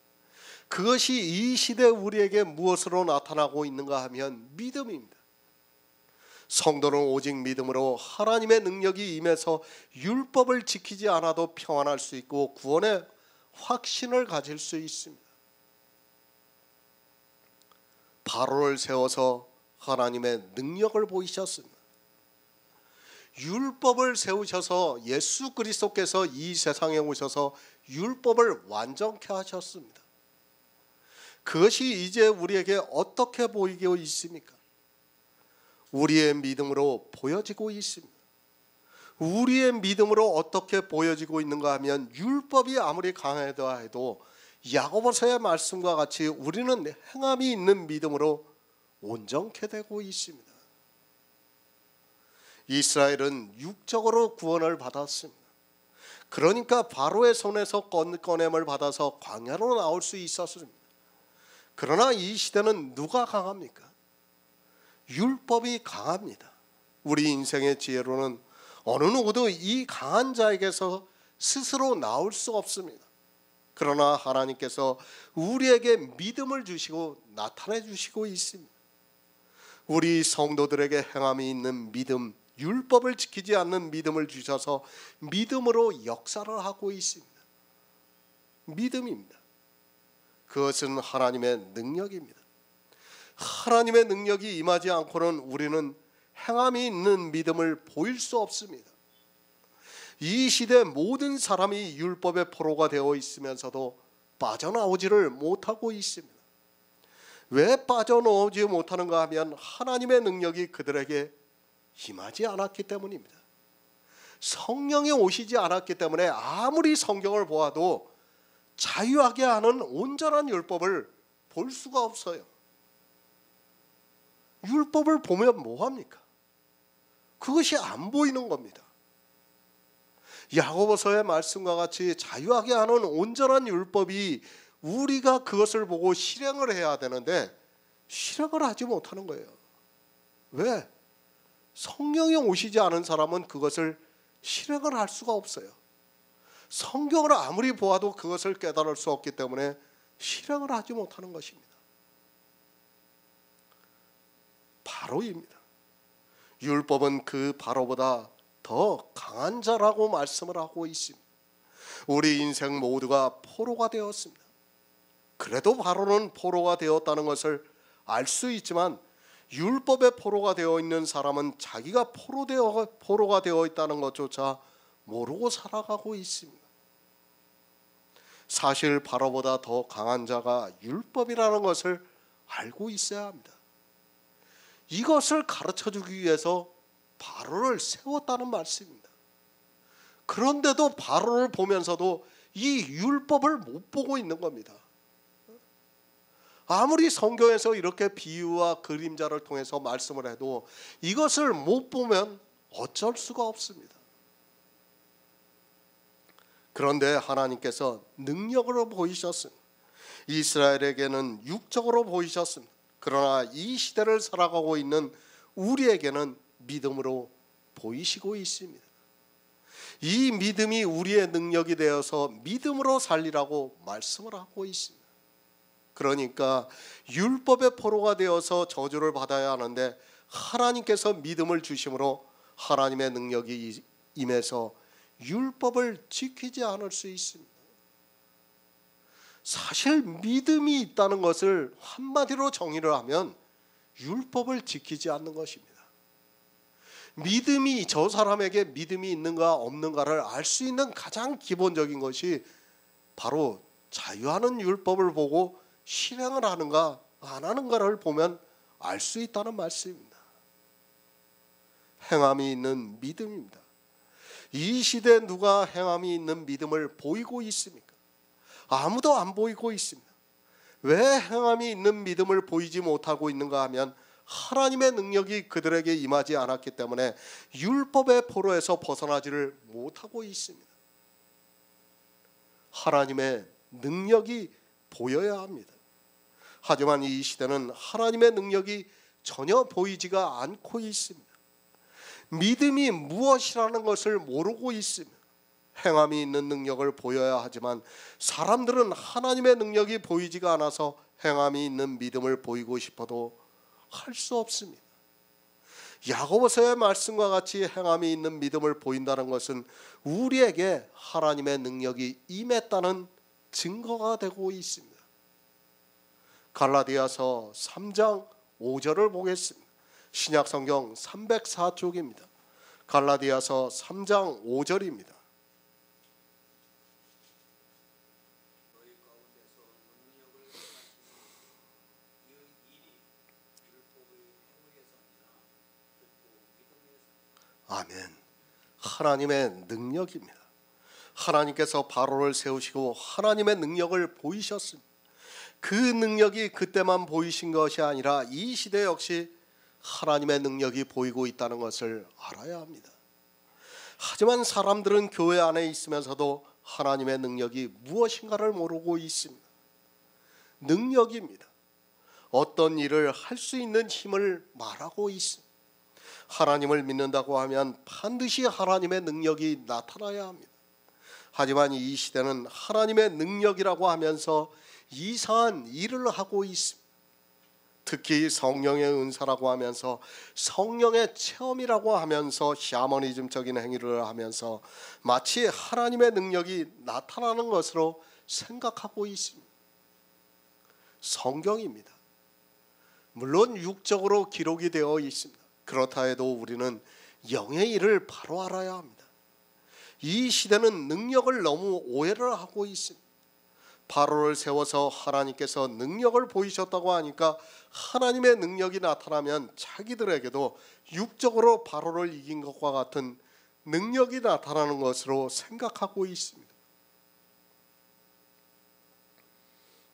그것이 이 시대 우리에게 무엇으로 나타나고 있는가 하면 믿음입니다. 성도는 오직 믿음으로 하나님의 능력이 임해서 율법을 지키지 않아도 평안할 수 있고 구원의 확신을 가질 수 있습니다. 바로를 세워서 하나님의 능력을 보이셨습니다. 율법을 세우셔서 예수 그리스도께서 이 세상에 오셔서 율법을 완전케 하셨습니다. 그것이 이제 우리에게 어떻게 보이고 있습니까? 우리의 믿음으로 보여지고 있습니다. 우리의 믿음으로 어떻게 보여지고 있는가 하면 율법이 아무리 강하다 해도 야고보서의 말씀과 같이 우리는 행함이 있는 믿음으로 온전케 되고 있습니다. 이스라엘은 육적으로 구원을 받았습니다. 그러니까 바로의 손에서 꺼냄을 받아서 광야로 나올 수 있었습니다. 그러나 이 시대는 누가 강합니까? 율법이 강합니다. 우리 인생의 지혜로는 어느 누구도 이 강한 자에게서 스스로 나올 수 없습니다. 그러나 하나님께서 우리에게 믿음을 주시고 나타내 주시고 있습니다. 우리 성도들에게 행함이 있는 믿음, 율법을 지키지 않는 믿음을 주셔서 믿음으로 역사를 하고 있습니다. 믿음입니다. 그것은 하나님의 능력입니다. 하나님의 능력이 임하지 않고는 우리는 행함이 있는 믿음을 보일 수 없습니다. 이 시대 모든 사람이 율법의 포로가 되어 있으면서도 빠져나오지를 못하고 있습니다. 왜 빠져나오지 못하는가 하면 하나님의 능력이 그들에게 임하지 않았기 때문입니다. 성령이 오시지 않았기 때문에 아무리 성경을 보아도 자유하게 하는 온전한 율법을 볼 수가 없어요. 율법을 보면 뭐합니까? 그것이 안 보이는 겁니다. 야고보서의 말씀과 같이 자유하게 하는 온전한 율법이 우리가 그것을 보고 실행을 해야 되는데 실행을 하지 못하는 거예요. 왜? 성령이 오시지 않은 사람은 그것을 실행을 할 수가 없어요. 성경을 아무리 보아도 그것을 깨달을 수 없기 때문에 실행을 하지 못하는 것입니다. 바로입니다. 율법은 그 바로보다 더 강한 자라고 말씀을 하고 있습니다. 우리 인생 모두가 포로가 되었습니다. 그래도 바로는 포로가 되었다는 것을 알 수 있지만 율법의 포로가 되어 있는 사람은 자기가 포로가 되어 있다는 것조차 모르고 살아가고 있습니다. 사실 바로보다 더 강한 자가 율법이라는 것을 알고 있어야 합니다. 이것을 가르쳐주기 위해서 바로를 세웠다는 말씀입니다. 그런데도 바로를 보면서도 이 율법을 못 보고 있는 겁니다. 아무리 성경에서 이렇게 비유와 그림자를 통해서 말씀을 해도 이것을 못 보면 어쩔 수가 없습니다. 그런데 하나님께서 능력으로 보이셨습니다. 이스라엘에게는 육적으로 보이셨습니다. 그러나 이 시대를 살아가고 있는 우리에게는 믿음으로 보이시고 있습니다. 이 믿음이 우리의 능력이 되어서 믿음으로 살리라고 말씀을 하고 있습니다. 그러니까 율법의 포로가 되어서 저주를 받아야 하는데 하나님께서 믿음을 주심으로 하나님의 능력이 임해서 율법을 지키지 않을 수 있습니다. 사실 믿음이 있다는 것을 한마디로 정의를 하면 율법을 지키지 않는 것입니다. 믿음이 저 사람에게 믿음이 있는가 없는가를 알 수 있는 가장 기본적인 것이 바로 자유하는 율법을 보고 실행을 하는가 안 하는가를 보면 알 수 있다는 말씀입니다. 행함이 있는 믿음입니다. 이 시대에 누가 행함이 있는 믿음을 보이고 있습니까? 아무도 안 보이고 있습니다. 왜 행함이 있는 믿음을 보이지 못하고 있는가 하면 하나님의 능력이 그들에게 임하지 않았기 때문에 율법의 포로에서 벗어나지를 못하고 있습니다. 하나님의 능력이 보여야 합니다. 하지만 이 시대는 하나님의 능력이 전혀 보이지가 않고 있습니다. 믿음이 무엇이라는 것을 모르고 있습니다. 행함이 있는 능력을 보여야 하지만 사람들은 하나님의 능력이 보이지가 않아서 행함이 있는 믿음을 보이고 싶어도 할 수 없습니다. 야고보서의 말씀과 같이 행함이 있는 믿음을 보인다는 것은 우리에게 하나님의 능력이 임했다는 증거가 되고 있습니다. 갈라디아서 3장 5절을 보겠습니다. 신약성경 304쪽입니다. 갈라디아서 3장 5절입니다. 아멘. 하나님의 능력입니다. 하나님께서 바로를 세우시고 하나님의 능력을 보이셨습니다. 그 능력이 그때만 보이신 것이 아니라 이 시대 역시 하나님의 능력이 보이고 있다는 것을 알아야 합니다. 하지만 사람들은 교회 안에 있으면서도 하나님의 능력이 무엇인가를 모르고 있습니다. 능력입니다. 어떤 일을 할 수 있는 힘을 말하고 있습니다. 하나님을 믿는다고 하면 반드시 하나님의 능력이 나타나야 합니다. 하지만 이 시대는 하나님의 능력이라고 하면서 이상한 일을 하고 있습니다. 특히 성령의 은사라고 하면서 성령의 체험이라고 하면서 샤머니즘적인 행위를 하면서 마치 하나님의 능력이 나타나는 것으로 생각하고 있습니다. 성경입니다. 물론 육적으로 기록이 되어 있습니다. 그렇다 해도 우리는 영의 일을 바로 알아야 합니다. 이 시대는 능력을 너무 오해를 하고 있습니다. 바로를 세워서 하나님께서 능력을 보이셨다고 하니까 하나님의 능력이 나타나면 자기들에게도 육적으로 바로를 이긴 것과 같은 능력이 나타나는 것으로 생각하고 있습니다.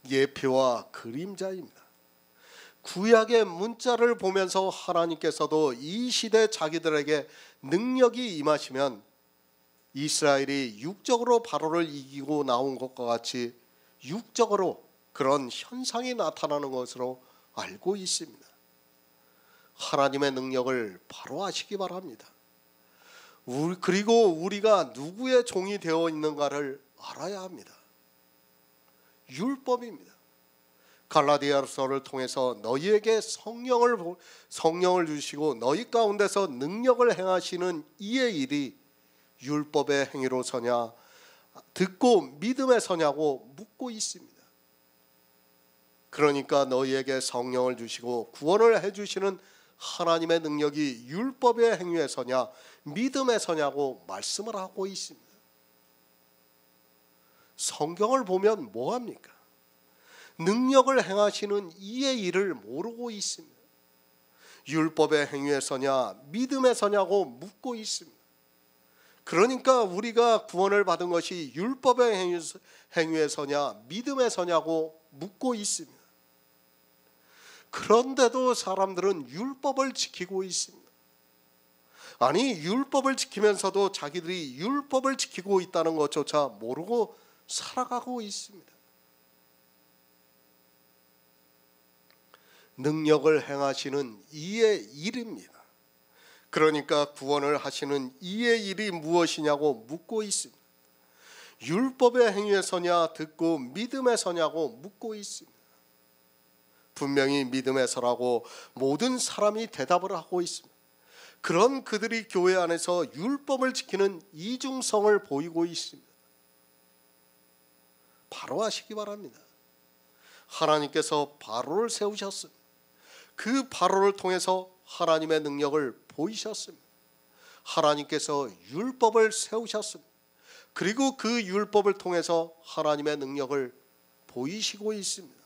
예표와 그림자입니다. 구약의 문자를 보면서 하나님께서도 이 시대 자기들에게 능력이 임하시면 이스라엘이 육적으로 바로를 이기고 나온 것과 같이 육적으로 그런 현상이 나타나는 것으로 알고 있습니다. 하나님의 능력을 바로 아시기 바랍니다. 그리고 우리가 누구의 종이 되어 있는가를 알아야 합니다. 율법입니다. 갈라디아서를 통해서 너희에게 성령을 주시고 너희 가운데서 능력을 행하시는 이의 일이 율법의 행위로 서냐 듣고 믿음에 서냐고 묻고 있습니다. 그러니까 너희에게 성령을 주시고 구원을 해주시는 하나님의 능력이 율법의 행위에서냐 믿음에서냐고 말씀을 하고 있습니다. 성경을 보면 뭐합니까? 능력을 행하시는 이의 일을 모르고 있습니다. 율법의 행위에서냐 믿음에서냐고 묻고 있습니다. 그러니까 우리가 구원을 받은 것이 율법의 행위에서냐 믿음에서냐고 묻고 있습니다. 그런데도 사람들은 율법을 지키고 있습니다. 아니, 율법을 지키면서도 자기들이 율법을 지키고 있다는 것조차 모르고 살아가고 있습니다. 능력을 행하시는 이의 일입니다. 그러니까 구원을 하시는 이의 일이 무엇이냐고 묻고 있습니다. 율법의 행위에서냐 듣고 믿음에서냐고 묻고 있습니다. 분명히 믿음에서라고 모든 사람이 대답을 하고 있습니다. 그런 그들이 교회 안에서 율법을 지키는 이중성을 보이고 있습니다. 바로 하시기 바랍니다. 하나님께서 바로를 세우셨습니다. 그 바로를 통해서 하나님의 능력을 보이셨습니다. 하나님께서 율법을 세우셨습니다. 그리고 그 율법을 통해서 하나님의 능력을 보이시고 있습니다.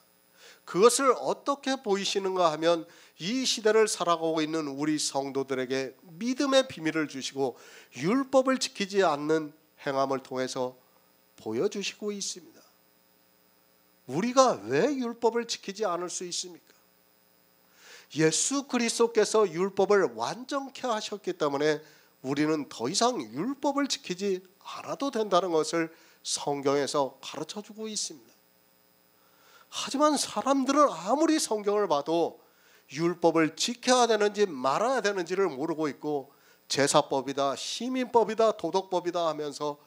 그것을 어떻게 보이시는가 하면 이 시대를 살아가고 있는 우리 성도들에게 믿음의 비밀을 주시고 율법을 지키지 않는 행함을 통해서 보여주시고 있습니다. 우리가 왜 율법을 지키지 않을 수 있습니까? 예수 그리스도께서 율법을 완전케 하셨기 때문에 우리는 더 이상 율법을 지키지 않아도 된다는 것을 성경에서 가르쳐주고 있습니다. 하지만 사람들은 아무리 성경을 봐도 율법을 지켜야 되는지 말아야 되는지를 모르고 있고 제사법이다, 시민법이다, 도덕법이다 하면서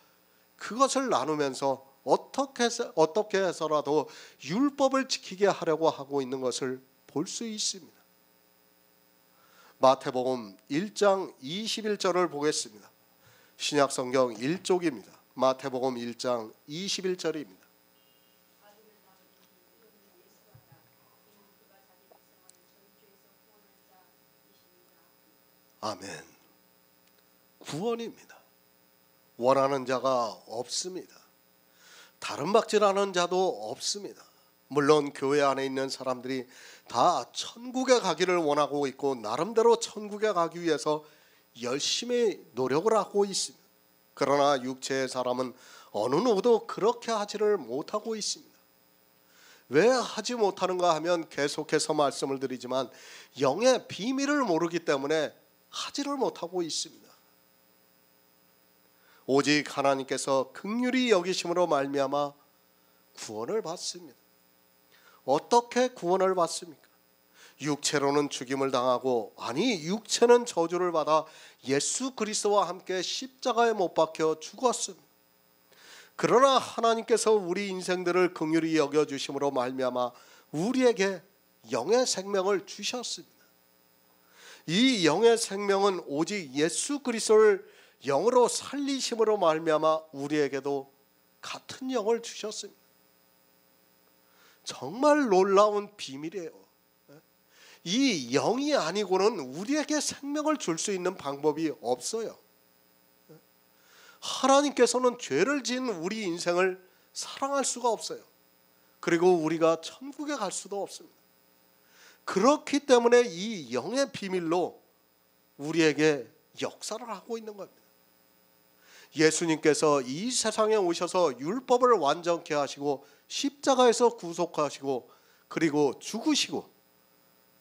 그것을 나누면서 어떻게 해서라도 율법을 지키게 하려고 하고 있는 것을 볼 수 있습니다. 마태복음 1장 21절을 보겠습니다. 신약성경 1쪽입니다. 마태복음 1장 21절입니다. 아멘. 구원입니다. 원하는 자가 없습니다. 다른 박질하는 자도 없습니다. 물론 교회 안에 있는 사람들이 다 천국에 가기를 원하고 있고 나름대로 천국에 가기 위해서 열심히 노력을 하고 있습니다. 그러나 육체의 사람은 어느 누구도 그렇게 하지를 못하고 있습니다. 왜 하지 못하는가 하면 계속해서 말씀을 드리지만 영의 비밀을 모르기 때문에 하지를 못하고 있습니다. 오직 하나님께서 긍휼히 여기심으로 말미암아 구원을 받습니다. 어떻게 구원을 받습니까? 육체로는 죽임을 당하고, 아니 육체는 저주를 받아 예수 그리스도와 함께 십자가에 못 박혀 죽었습니다. 그러나 하나님께서 우리 인생들을 긍휼히 여겨주심으로 말미암아 우리에게 영의 생명을 주셨습니다. 이 영의 생명은 오직 예수 그리스도를 영으로 살리심으로 말미암아 우리에게도 같은 영을 주셨습니다. 정말 놀라운 비밀이에요. 이 영이 아니고는 우리에게 생명을 줄 수 있는 방법이 없어요. 하나님께서는 죄를 지은 우리 인생을 사랑할 수가 없어요. 그리고 우리가 천국에 갈 수도 없습니다. 그렇기 때문에 이 영의 비밀로 우리에게 역사를 하고 있는 겁니다. 예수님께서 이 세상에 오셔서 율법을 완전케 하시고 십자가에서 구속하시고 그리고 죽으시고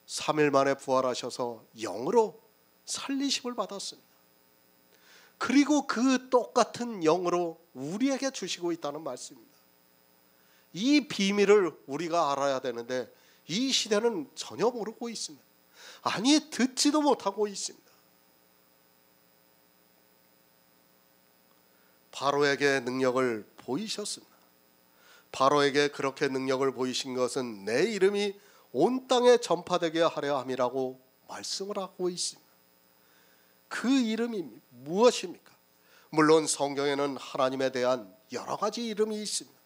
3일 만에 부활하셔서 영으로 살리심을 받았습니다. 그리고 그 똑같은 영으로 우리에게 주시고 있다는 말씀입니다. 이 비밀을 우리가 알아야 되는데 이 시대는 전혀 모르고 있습니다. 아니 듣지도 못하고 있습니다. 바로에게 능력을 보이셨습니다. 바로에게 그렇게 능력을 보이신 것은 내 이름이 온 땅에 전파되게 하려 함이라고 말씀을 하고 있습니다. 그 이름이 무엇입니까? 물론 성경에는 하나님에 대한 여러 가지 이름이 있습니다.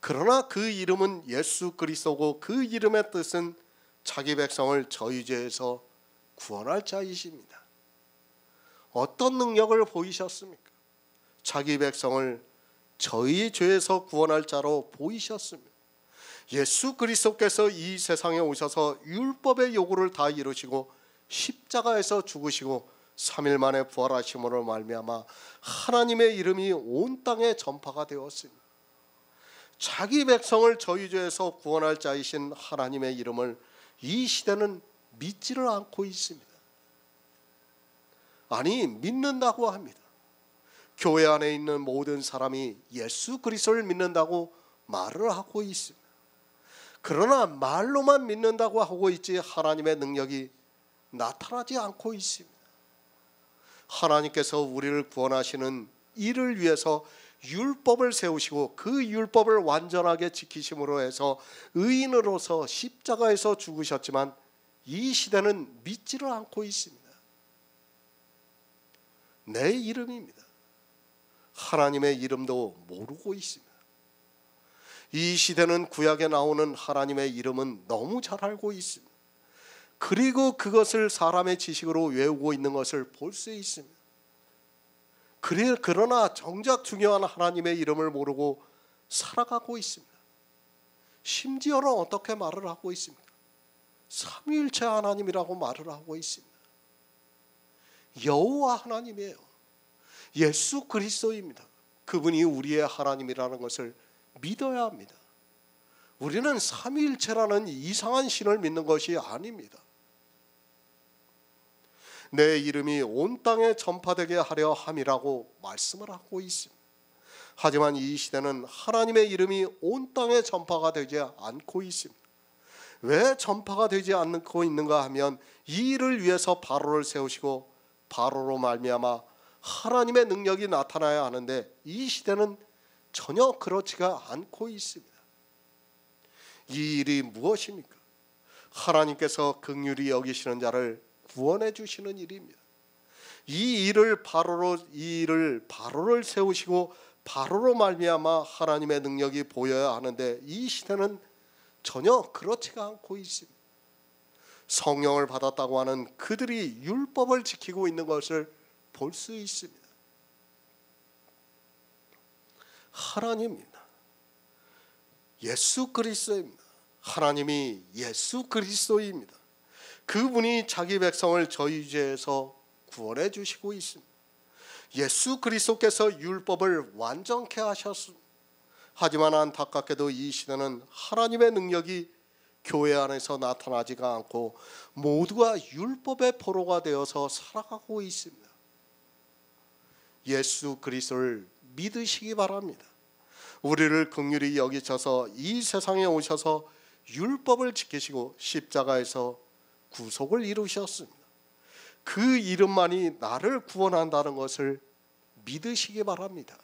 그러나 그 이름은 예수 그리스도고 그 이름의 뜻은 자기 백성을 저희 죄에서 구원할 자이십니다. 어떤 능력을 보이셨습니까? 자기 백성을 저희 죄에서 구원할 자로 보이셨습니다. 예수 그리스도께서 이 세상에 오셔서 율법의 요구를 다 이루시고 십자가에서 죽으시고 3일 만에 부활하심으로 말미암아 하나님의 이름이 온 땅에 전파가 되었습니다. 자기 백성을 저희 죄에서 구원할 자이신 하나님의 이름을 이 시대는 믿지를 않고 있습니다. 아니, 믿는다고 합니다. 교회 안에 있는 모든 사람이 예수 그리스도를 믿는다고 말을 하고 있습니다. 그러나 말로만 믿는다고 하고 있지 하나님의 능력이 나타나지 않고 있습니다. 하나님께서 우리를 구원하시는 이를 위해서 율법을 세우시고 그 율법을 완전하게 지키심으로 해서 의인으로서 십자가에서 죽으셨지만 이 시대는 믿지를 않고 있습니다. 내 이름입니다. 하나님의 이름도 모르고 있습니다. 이 시대는 구약에 나오는 하나님의 이름은 너무 잘 알고 있습니다. 그리고 그것을 사람의 지식으로 외우고 있는 것을 볼 수 있습니다. 그러나 정작 중요한 하나님의 이름을 모르고 살아가고 있습니다. 심지어는 어떻게 말을 하고 있습니까? 삼위일체 하나님이라고 말을 하고 있습니다. 여호와 하나님이에요. 예수 그리스도입니다. 그분이 우리의 하나님이라는 것을 믿어야 합니다. 우리는 삼위일체라는 이상한 신을 믿는 것이 아닙니다. 내 이름이 온 땅에 전파되게 하려 함이라고 말씀을 하고 있습니다. 하지만 이 시대는 하나님의 이름이 온 땅에 전파가 되지 않고 있습니다. 왜 전파가 되지 않고 있는가 하면 이 일을 위해서 바로를 세우시고 바로로 말미암아 하나님의 능력이 나타나야 하는데 이 시대는 전혀 그렇지가 않고 있습니다. 이 일이 무엇입니까? 하나님께서 긍휼히 여기시는 자를 구원해 주시는 일입니다. 이 일을 바로를 세우시고 바로로 말미암아 하나님의 능력이 보여야 하는데 이 시대는 전혀 그렇지가 않고 있습니다. 성령을 받았다고 하는 그들이 율법을 지키고 있는 것을 볼 수 있습니다. 하나님입니다. 예수 그리스도입니다. 하나님이 예수 그리스도입니다. 그분이 자기 백성을 저희 죄에서 구원해 주시고 있습니다. 예수 그리스도께서 율법을 완전케 하셨습니다. 하지만 안타깝게도 이 시대는 하나님의 능력이 교회 안에서 나타나지가 않고 모두가 율법의 포로가 되어서 살아가고 있습니다. 예수 그리스도를 믿으시기 바랍니다. 우리를 긍휼히 여기셔서 이 세상에 오셔서 율법을 지키시고 십자가에서 구속을 이루셨습니다. 그 이름만이 나를 구원한다는 것을 믿으시기 바랍니다.